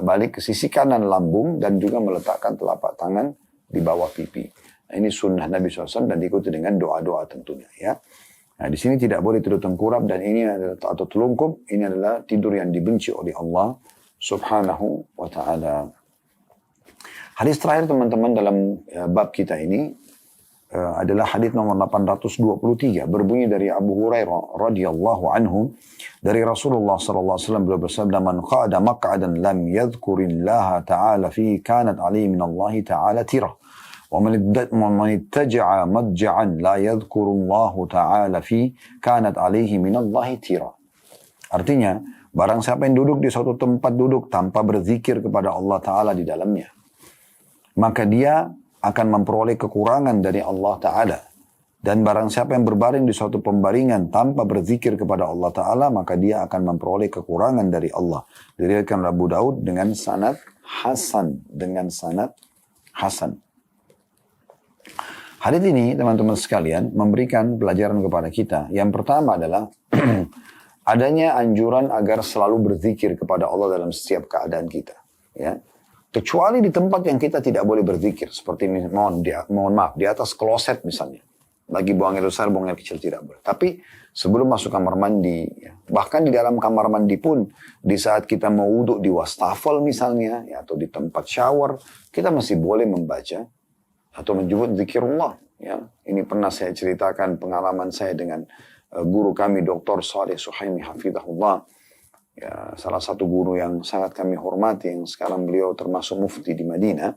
balik ke sisi kanan lambung dan juga meletakkan telapak tangan di bawah pipi. Nah, ini sunnah Nabi SAW dan diikuti dengan doa-doa tentunya ya. Nah, di sini tidak boleh tidur tengkurap dan ini adalah atau telungkup, ini adalah tidur yang dibenci oleh Allah Subhanahu wa taala. Hadis terakhir teman-teman dalam bab kita ini adalah hadis nomor 823 berbunyi dari Abu Hurairah radhiyallahu anhu dari Rasulullah sallallahu alaihi wasallam beliau bersabda, man qa'ada maq'adan lam yadhkurillaha ta'ala fi kanat alaihi min Allah ta'ala tirah wa man ittaja'a madja'an la yadhkurullahu ta'ala fi kanat alaihi min Allah tirah. Artinya, barang siapa yang duduk di suatu tempat duduk tanpa berzikir kepada Allah Ta'ala di dalamnya, maka dia akan memperoleh kekurangan dari Allah Ta'ala. Dan barang siapa yang berbaring di suatu pembaringan tanpa berzikir kepada Allah Ta'ala, maka dia akan memperoleh kekurangan dari Allah. Diriwayatkan oleh Abu Daud dengan sanad hasan. Hadis ini teman-teman sekalian memberikan pelajaran kepada kita. Yang pertama adalah adanya anjuran agar selalu berzikir kepada Allah dalam setiap keadaan kita. Ya. Kecuali di tempat yang kita tidak boleh berzikir. Seperti mohon maaf, di atas kloset misalnya. Lagi buang air besar, buang air kecil tidak boleh. Tapi sebelum masuk kamar mandi, ya, bahkan di dalam kamar mandi pun, di saat kita mau wudhu di wastafel misalnya, ya, atau di tempat shower, kita masih boleh membaca atau menyebut zikirullah. Ya. Ini pernah saya ceritakan pengalaman saya dengan guru kami, Dr. Saleh Suhaimi Hafidhahullah. Ya, salah satu guru yang sangat kami hormati, yang sekarang beliau termasuk mufti di Madinah,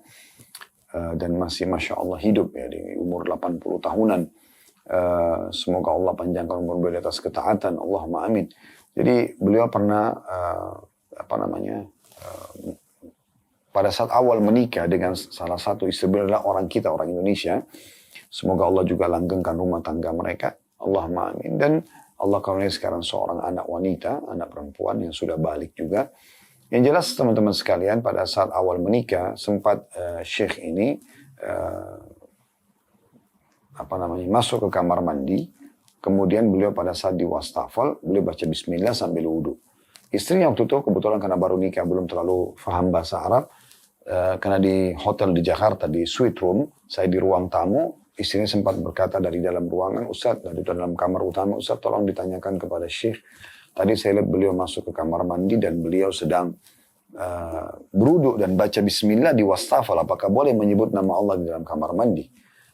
dan masih Masya Allah hidup ya, di umur 80 tahunan. Semoga Allah panjangkan umur beliau di atas ketaatan, Allahumma amin. Jadi beliau pernah, pada saat awal menikah dengan salah satu istri beliau adalah orang kita, orang Indonesia. Semoga Allah juga langgengkan rumah tangga mereka, Allahumma amin. Dan Allah karuniai sekarang seorang anak wanita, anak perempuan yang sudah balik juga. Yang jelas teman-teman sekalian, pada saat awal menikah sempat Syekh ini masuk ke kamar mandi. Kemudian beliau pada saat di wastafel, beliau baca bismillah sambil wudhu. Istrinya waktu itu kebetulan karena baru nikah belum terlalu paham bahasa Arab. Karena di hotel di Jakarta di suite room, saya di ruang tamu. Istrinya sempat berkata dari dalam ruangan, Ustaz, dari dalam kamar utama, Ustaz tolong ditanyakan kepada Syekh. Tadi saya lihat beliau masuk ke kamar mandi dan beliau sedang berwudu dan baca bismillah di wastafel. Apakah boleh menyebut nama Allah di dalam kamar mandi?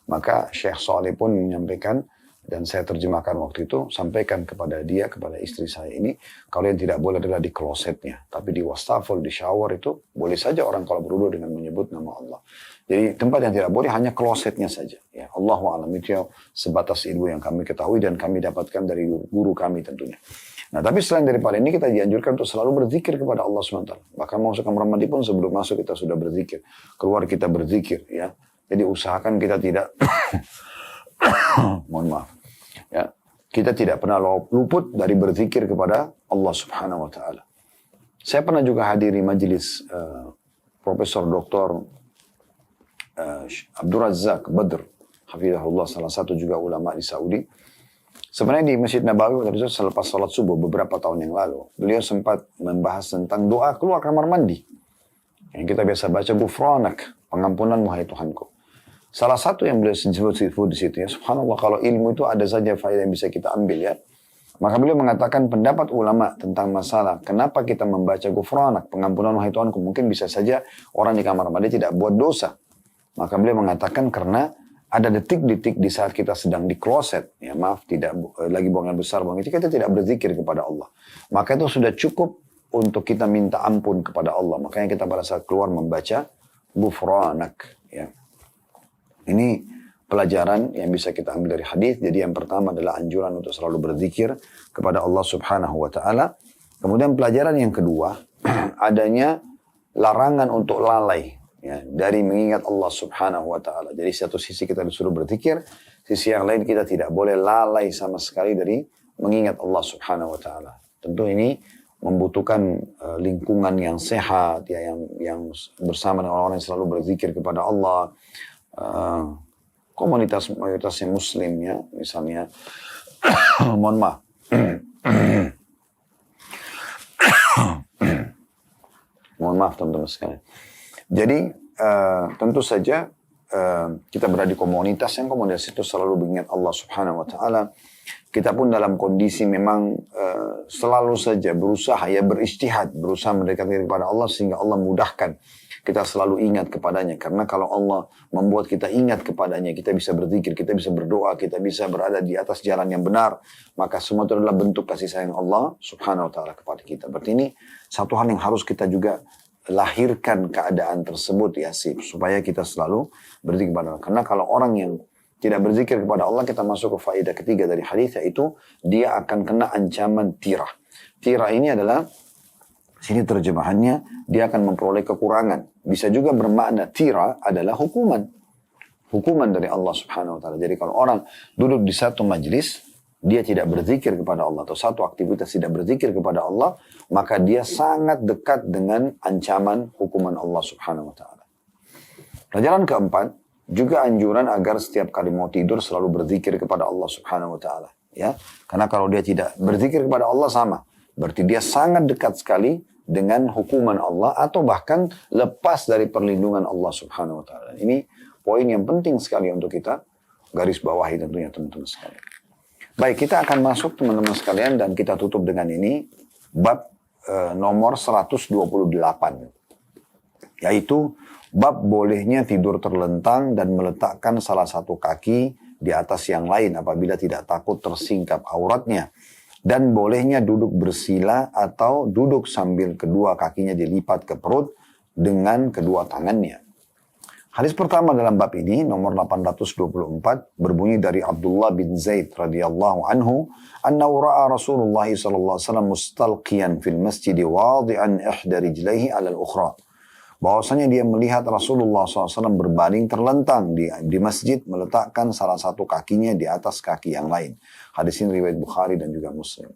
Maka Syekh Saleh pun menyampaikan, dan saya terjemahkan waktu itu, sampaikan kepada dia, kepada istri saya ini, kalau yang tidak boleh adalah di klosetnya. Tapi di wastafel, di shower itu, boleh saja orang kalau berwudu dengan menyebut nama Allah. Jadi tempat yang tidak boleh hanya klosetnya saja. Ya, Allahu a'lam, itu sebatas ilmu yang kami ketahui dan kami dapatkan dari guru kami tentunya. Nah, tapi selain daripada ini kita dianjurkan untuk selalu berzikir kepada Allah SWT. Bahkan masuk kamar mandi pun sebelum masuk kita sudah berzikir. Keluar kita berzikir. Ya. Jadi usahakan kita tidak, mohon maaf, ya, kita tidak pernah luput dari berzikir kepada Allah Subhanahu Wa Taala. Saya pernah juga hadiri majelis Profesor Dr. Abdul Razak Badr, hafizahullah, salah satu juga ulama di Saudi. Sebenarnya di Masjid Nabawi waktu itu selepas salat subuh beberapa tahun yang lalu, beliau sempat membahas tentang doa keluar kamar mandi. Yang kita biasa baca, Gufranak, pengampunan wahai Tuhanku. Salah satu yang beliau sebut di situ ya, subhanallah, kalau ilmu itu ada saja faedah yang bisa kita ambil ya. Maka beliau mengatakan pendapat ulama tentang masalah kenapa kita membaca ghufranak, pengampunan wahai Tuhanku, mungkin bisa saja orang di kamar mandi tidak buat dosa. Maka beliau mengatakan karena ada detik-detik di saat kita sedang di kloset, ya maaf tidak lagi buang air besar, buang kecil, kita tidak berzikir kepada Allah. Maka itu sudah cukup untuk kita minta ampun kepada Allah. Makanya kita pada saat keluar membaca ghufranak. Ya. Ini pelajaran yang bisa kita ambil dari hadis. Jadi yang pertama adalah anjuran untuk selalu berzikir kepada Allah Subhanahu wa taala. Kemudian pelajaran yang kedua adanya larangan untuk lalai ya, dari mengingat Allah Subhanahu wa taala. Jadi satu sisi kita disuruh berzikir, sisi yang lain kita tidak boleh lalai sama sekali dari mengingat Allah Subhanahu wa taala. Tentu ini membutuhkan lingkungan yang sehat ya, yang bersama dengan orang-orang yang selalu berzikir kepada Allah. Komunitas mayoritasnya muslim ya, misalnya mohon maaf mohon maaf teman-teman sekalian. Jadi tentu saja kita berada di komunitas itu selalu mengingat Allah Subhanahu wa taala. Kita pun dalam kondisi memang selalu saja berusaha ya berijtihad, berusaha mendekatkan kepada Allah sehingga Allah mudahkan kita selalu ingat kepadanya. Karena kalau Allah membuat kita ingat kepadanya, kita bisa berzikir, kita bisa berdoa, kita bisa berada di atas jalan yang benar, maka semua itu adalah bentuk kasih sayang Allah Subhanahu wa taala kepada kita. Berarti ini satu hal yang harus kita juga lahirkan keadaan tersebut ya sih, supaya kita selalu berzikir kepada Allah. Karena kalau orang yang tidak berzikir kepada Allah, kita masuk ke faedah ketiga dari hadis, yaitu dia akan kena ancaman tirah. Tirah ini adalah, sini terjemahannya, dia akan memperoleh kekurangan. Bisa juga bermakna tirah adalah hukuman. Hukuman dari Allah Subhanahu wa taala. Jadi kalau orang duduk di satu majlis, dia tidak berzikir kepada Allah, atau satu aktivitas tidak berzikir kepada Allah, maka dia sangat dekat dengan ancaman hukuman Allah Subhanahu wa taala. Pelajaran keempat, juga anjuran agar setiap kali mau tidur selalu berzikir kepada Allah Subhanahu wa taala, ya. Karena kalau dia tidak berzikir kepada Allah sama, berarti dia sangat dekat sekali dengan hukuman Allah atau bahkan lepas dari perlindungan Allah Subhanahu wa taala. Ini poin yang penting sekali untuk kita garis bawahi tentunya teman-teman sekalian. Baik, kita akan masuk teman-teman sekalian dan kita tutup dengan ini bab nomor 128, yaitu bab bolehnya tidur terlentang dan meletakkan salah satu kaki di atas yang lain apabila tidak takut tersingkap auratnya. Dan bolehnya duduk bersila atau duduk sambil kedua kakinya dilipat ke perut dengan kedua tangannya. Hadis pertama dalam bab ini, nomor 824, berbunyi dari Abdullah bin Zaid radhiyallahu anhu, annahu ra'a Rasulullah sallallahu alaihi wasallam mustalqiyan fil masjid wadi'an ihda rijlaihi 'ala al-ukhra. Bahwasanya dia melihat Rasulullah SAW berbaring terlentang di masjid, meletakkan salah satu kakinya di atas kaki yang lain. Hadis ini riwayat Bukhari dan juga Muslim.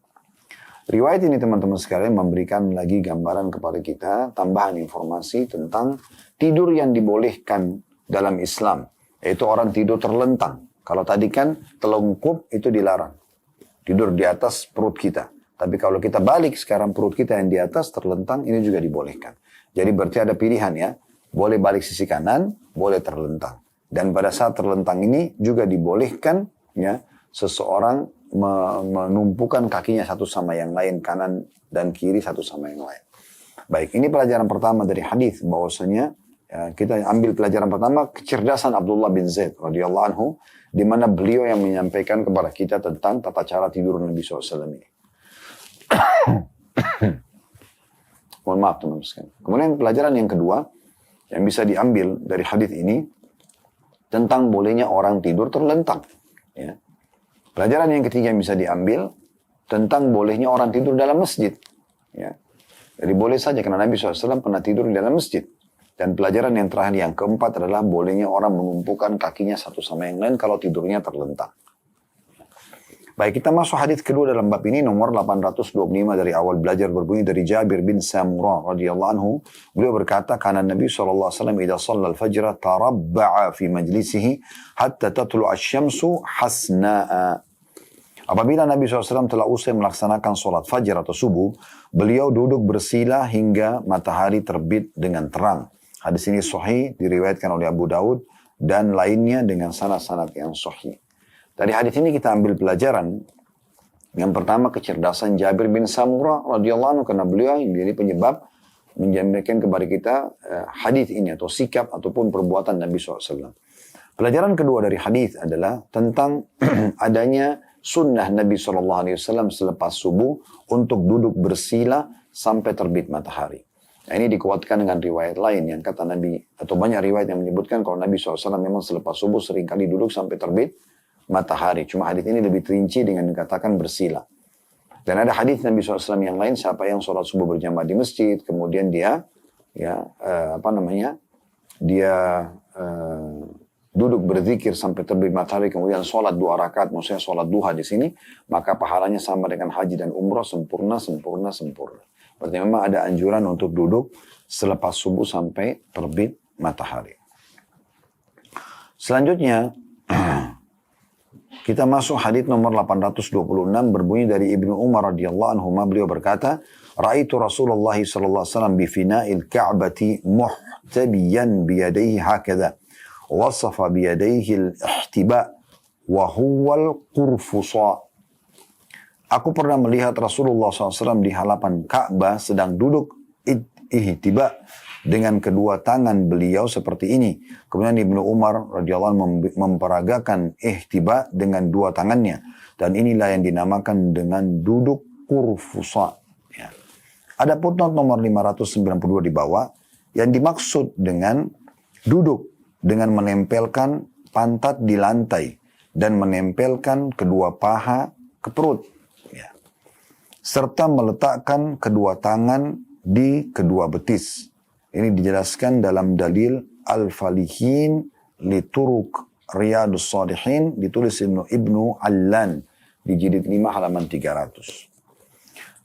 Riwayat ini teman-teman sekalian memberikan lagi gambaran kepada kita, tambahan informasi tentang tidur yang dibolehkan dalam Islam. Yaitu orang tidur terlentang. Kalau tadi kan telungkup itu dilarang. Tidur di atas perut kita. Tapi kalau kita balik sekarang perut kita yang di atas terlentang, ini juga dibolehkan. Jadi berarti ada pilihan ya. Boleh balik sisi kanan, boleh terlentang. Dan pada saat terlentang ini juga dibolehkan ya, seseorang menumpukan kakinya satu sama yang lain, kanan dan kiri satu sama yang lain. Baik, ini pelajaran pertama dari hadis, bahwasanya ya, kita ambil pelajaran pertama kecerdasan Abdullah bin Zaid radhiyallahu anhu, di mana beliau yang menyampaikan kepada kita tentang tata cara tidur Nabi SAW ini. Mohon maaf teman-teman sekalian. Kemudian pelajaran yang kedua yang bisa diambil dari hadis ini tentang bolehnya orang tidur terlentang. Ya. Pelajaran yang ketiga yang bisa diambil tentang bolehnya orang tidur dalam masjid. Ya. Jadi boleh saja karena Nabi SAW pernah tidur di dalam masjid. Dan pelajaran yang terakhir yang keempat adalah bolehnya orang menumpukan kakinya satu sama yang lain kalau tidurnya terlentang. Baik, kita masuk hadis kedua dalam bab ini, nomor 825 dari awal belajar, berbunyi dari Jabir bin Samurah radhiyallahu anhu. Beliau berkata, "Kana Nabi sallallahu alaihi wasallam idza shalla al-fajr tarabba'a fi majlisihi hatta tatlu'a asy-syamsu hasna'a." Apabila Nabi SAW telah usai melaksanakan sholat fajar atau subuh, beliau duduk bersila hingga matahari terbit dengan terang. Hadis ini sahih, diriwayatkan oleh Abu Daud dan lainnya dengan sanad-sanad yang sahih. Dari hadis ini kita ambil pelajaran Yang pertama kecerdasan Jabir bin Samurah radhiyallahu anhu, karena beliau yang menjadi penyebab menjaminkan kepada kita hadis ini atau sikap ataupun perbuatan Nabi SAW. Pelajaran kedua dari hadis adalah tentang adanya sunnah Nabi SAW selepas subuh untuk duduk bersila sampai terbit matahari. Nah, ini dikuatkan dengan riwayat lain yang kata Nabi, atau banyak riwayat yang menyebutkan kalau Nabi SAW memang selepas subuh seringkali duduk sampai terbit matahari. Cuma hadis ini lebih terinci dengan dikatakan bersila. Dan ada hadis Nabi SAW yang lain, siapa yang sholat subuh berjamaah di masjid, kemudian dia duduk berzikir sampai terbit matahari, kemudian sholat 2 rakaat, maksudnya sholat duha di sini, maka pahalanya sama dengan haji dan umrah, sempurna. Berarti memang ada anjuran untuk duduk selepas subuh sampai terbit matahari. Selanjutnya, kita masuk hadits nomor 826 berbunyi dari Ibnu Umar radhiyallahu anhu, beliau berkata, "Ra'aitu Rasulullah sallallahu alaihi wasallam bi fina'il Ka'bati muhtabiyan bi yadayhi hakadha. Wasafa bi yadayhi al-ihtiba wa huwa al-qurfusa." Aku pernah melihat Rasulullah SAW di halaman Ka'bah sedang duduk ihtiba dengan kedua tangan beliau seperti ini. Kemudian Ibnu Umar radhiyallahu anhu memperagakan ihtiba dengan 2 tangannya, dan inilah yang dinamakan dengan duduk qurfusa. Ya. Ada footnote nomor 592 di bawah yang dimaksud dengan duduk dengan menempelkan pantat di lantai dan menempelkan kedua paha ke perut, ya, serta meletakkan kedua tangan di kedua betis. Ini dijelaskan dalam dalil Al-Falihin li Turuk Riyadus Salihin, ditulis Ibnu Allan di jilid 5 halaman 300.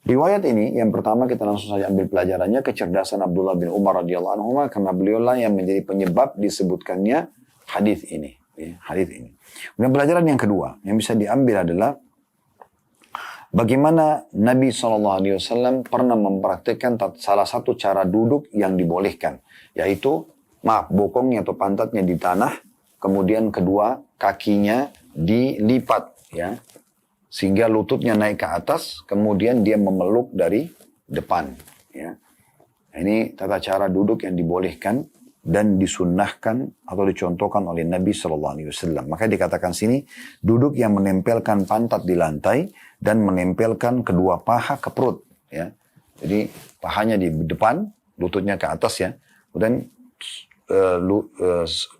Riwayat ini yang pertama kita langsung saja ambil pelajarannya, kecerdasan Abdullah bin Umar radhiyallahu anhu, karena beliau lah yang menjadi penyebab disebutkannya hadis ini. Ya, hadis ini. Dan pelajaran yang kedua yang bisa diambil adalah bagaimana Nabi SAW pernah mempraktikkan salah satu cara duduk yang dibolehkan, yaitu bokongnya atau pantatnya di tanah, kemudian kedua kakinya dilipat, ya, sehingga lututnya naik ke atas, kemudian dia memeluk dari depan. Ya. Ini tata cara duduk yang dibolehkan dan disunnahkan atau dicontohkan oleh Nabi SAW. Maka dikatakan sini, duduk yang menempelkan pantat di lantai dan menempelkan kedua paha ke perut. Ya. Jadi pahanya di depan, lututnya ke atas, ya. Kemudian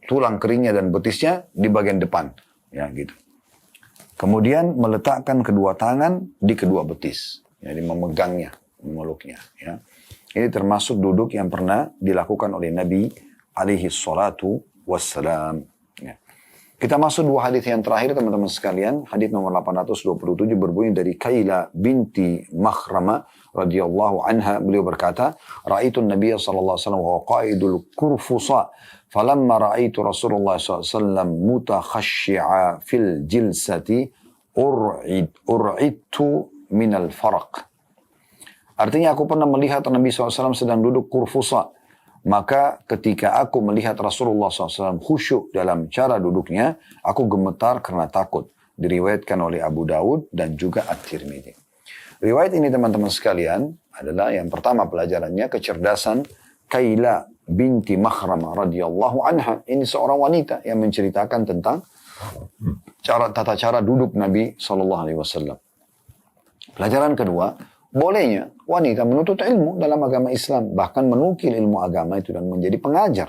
tulang keringnya dan betisnya di bagian depan. Ya, gitu. Kemudian meletakkan kedua tangan di kedua betis. Jadi memegangnya, memeluknya. Ya. Ini termasuk duduk yang pernah dilakukan oleh Nabi alaihi salatu wassalam. Ya. Kita masuk 2 hadis yang terakhir teman-teman sekalian. Hadis nomor 827 berbunyi dari Kaila binti Makhrama radhiyallahu anha. Beliau berkata, "Ra'aitu an-nabiy sallallahu alaihi wasallam wa qa'idul kurfusa. Falamma ra'aitu Rasulullah SAW mutakhashshi'a fil jilsati ur'idtu minal faraq." Artinya aku pernah melihat Nabi SAW sedang duduk kurfusa. Maka ketika aku melihat Rasulullah SAW khusyuk dalam cara duduknya, aku gemetar karena takut. Diriwayatkan oleh Abu Dawud dan juga At-Tirmidzi. Riwayat ini teman-teman sekalian adalah yang pertama pelajarannya kecerdasan Kaila binti Makhrama radhiyallahu anha. Ini seorang wanita yang menceritakan tentang tata cara duduk Nabi SAW. Pelajaran kedua, bolehnya wanita menuntut ilmu dalam agama Islam, bahkan menukil ilmu agama itu dan menjadi pengajar.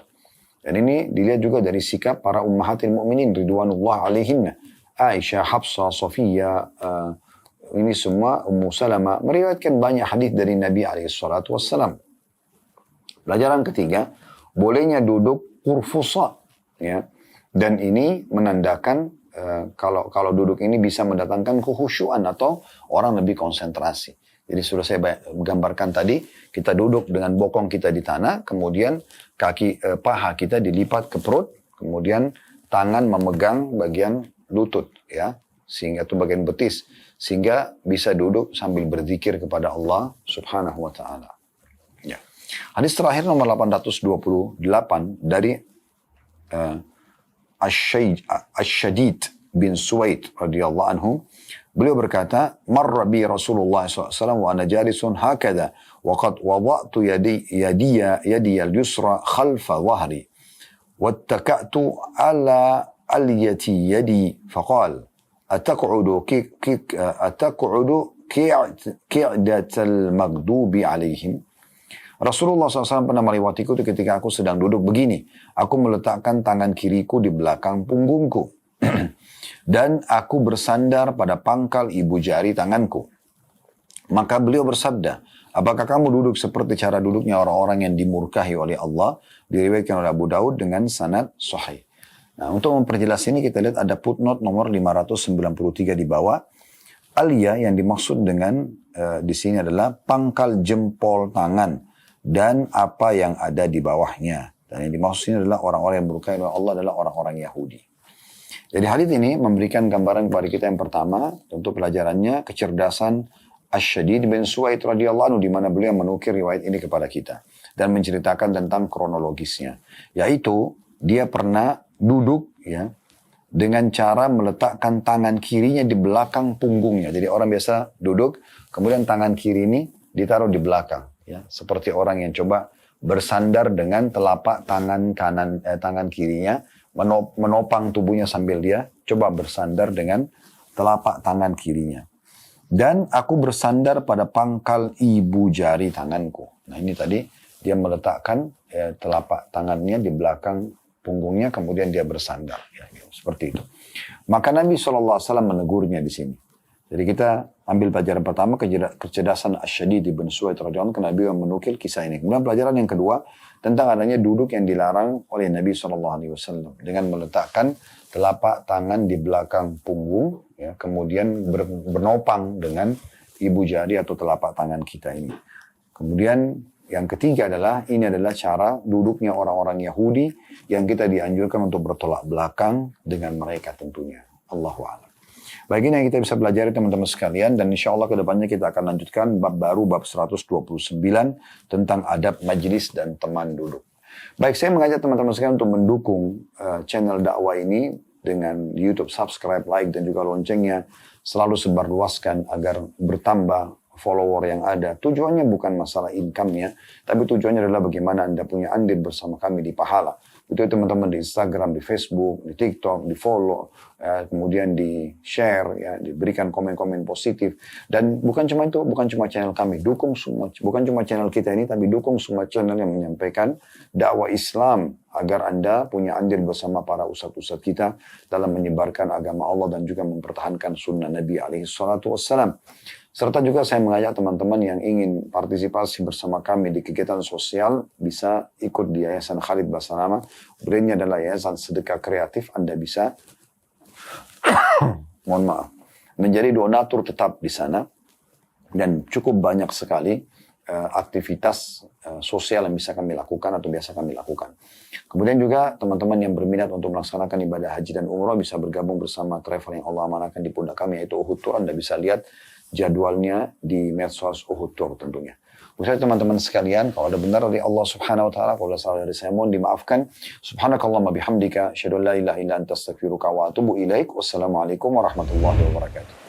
Dan ini dilihat juga dari sikap para ummahatil mu'minin ridwanullah alaihinna. Aisyah, Hafsah, Sofia, ini semua Ummu Salama meriwayatkan banyak hadis dari Nabi SAW. Pelajaran ketiga, bolehnya duduk kurfusa, ya. Dan ini menandakan kalau duduk ini bisa mendatangkan kekhusyuan atau orang lebih konsentrasi. Jadi sudah saya gambarkan tadi, kita duduk dengan bokong kita di tanah, kemudian paha kita dilipat ke perut, kemudian tangan memegang bagian lutut, ya, sehingga itu bagian betis, sehingga bisa duduk sambil berzikir kepada Allah Subhanahu wa taala. Ya. Hadis terakhir nomor 828 dari Ash-Shadid bin Suwaid radhiyallahu anhu. Beliau berkata, marra bi Rasulullah SAW wa ana jalisun hakada wa qad wada'tu yadi al-yusra khalfa dhahri wattaka'tu ala aliyati yadi faqal ataq'udu ki'datal maghdubi alaihim. Rasulullah SAW pernah melewatiku ketika aku sedang duduk begini. Aku meletakkan tangan kiriku di belakang punggungku. Dan aku bersandar pada pangkal ibu jari tanganku. Maka beliau bersabda, apakah kamu duduk seperti cara duduknya orang-orang yang dimurkahi oleh Allah? Diriwayatkan oleh Abu Daud dengan sanad sahih. Nah, untuk memperjelas ini kita lihat ada footnote nomor 593 di bawah. Alia yang dimaksud dengan di sini adalah pangkal jempol tangan dan apa yang ada di bawahnya. Dan yang dimaksud ini adalah orang-orang yang dimurkahi oleh Allah adalah orang-orang Yahudi. Jadi hadits ini memberikan gambaran kepada kita yang pertama, tentu pelajarannya kecerdasan Asy-Syadid bin Suwaid radhiyallahu anhu di mana beliau menukir riwayat ini kepada kita dan menceritakan tentang kronologisnya, yaitu dia pernah duduk ya dengan cara meletakkan tangan kirinya di belakang punggungnya. Jadi orang biasa duduk, kemudian tangan kiri ini ditaruh di belakang ya, seperti orang yang coba bersandar dengan telapak tangan kirinya menopang tubuhnya sambil dia coba bersandar dengan telapak tangan kirinya. Dan aku bersandar pada pangkal ibu jari tanganku. Nah ini tadi dia meletakkan telapak tangannya di belakang punggungnya, kemudian dia bersandar. Ya, seperti itu. Maka Nabi SAW menegurnya di sini. Jadi kita ambil pelajaran pertama, kecerdasan Asy-Syadid bin Suwaid radhiyallahu anhu, Nabi yang menukil kisah ini. Kemudian pelajaran yang kedua, tentang adanya duduk yang dilarang oleh Nabi SAW dengan meletakkan telapak tangan di belakang punggung, ya, kemudian bernopang dengan ibu jari atau telapak tangan kita ini. Kemudian yang ketiga adalah, ini adalah cara duduknya orang-orang Yahudi yang kita dianjurkan untuk bertolak belakang dengan mereka tentunya. Allahu a'lam. Baik, ini yang kita bisa pelajari teman-teman sekalian, dan insya Allah kedepannya kita akan lanjutkan bab baru, bab 129 tentang adab majlis dan teman duduk. Baik, saya mengajak teman-teman sekalian untuk mendukung channel dakwah ini dengan YouTube subscribe, like, dan juga loncengnya. Selalu sebarluaskan agar bertambah follower yang ada. Tujuannya bukan masalah income-nya, tapi tujuannya adalah bagaimana Anda punya andil bersama kami di pahala. Itu teman-teman di Instagram, di Facebook, di TikTok, di follow, kemudian di share, ya, diberikan komen-komen positif. Dan bukan cuma itu, bukan cuma channel kami, dukung semua, bukan cuma channel kita ini, tapi dukung semua channel yang menyampaikan dakwah Islam agar Anda punya andil bersama para ustadz-ustadz kita dalam menyebarkan agama Allah dan juga mempertahankan sunnah Nabi SAW. Serta juga saya mengajak teman-teman yang ingin partisipasi bersama kami di kegiatan sosial bisa ikut di Yayasan Khalid Basalamah. Brandnya adalah Yayasan Sedekah Kreatif. Anda bisa menjadi donatur tetap di sana, dan cukup banyak sekali aktivitas sosial yang bisa kami lakukan atau biasa kami lakukan. Kemudian juga teman-teman yang berminat untuk melaksanakan ibadah haji dan umrah bisa bergabung bersama travel yang Allah amanahkan di pundak kami, yaitu Uhud Tour. Anda bisa lihat jadwalnya di medsos Uhud Tour tentunya. Untuk teman-teman sekalian, kalau ada benar dari Allah Subhanahu wa taala, kalau ada salah dari saya mohon dimaafkan. Subhanakallahumma bihamdika, asyhadu an la ilaha illa anta astaghfiruka wa atubu ilaik. Wassalamualaikum warahmatullahi wabarakatuh.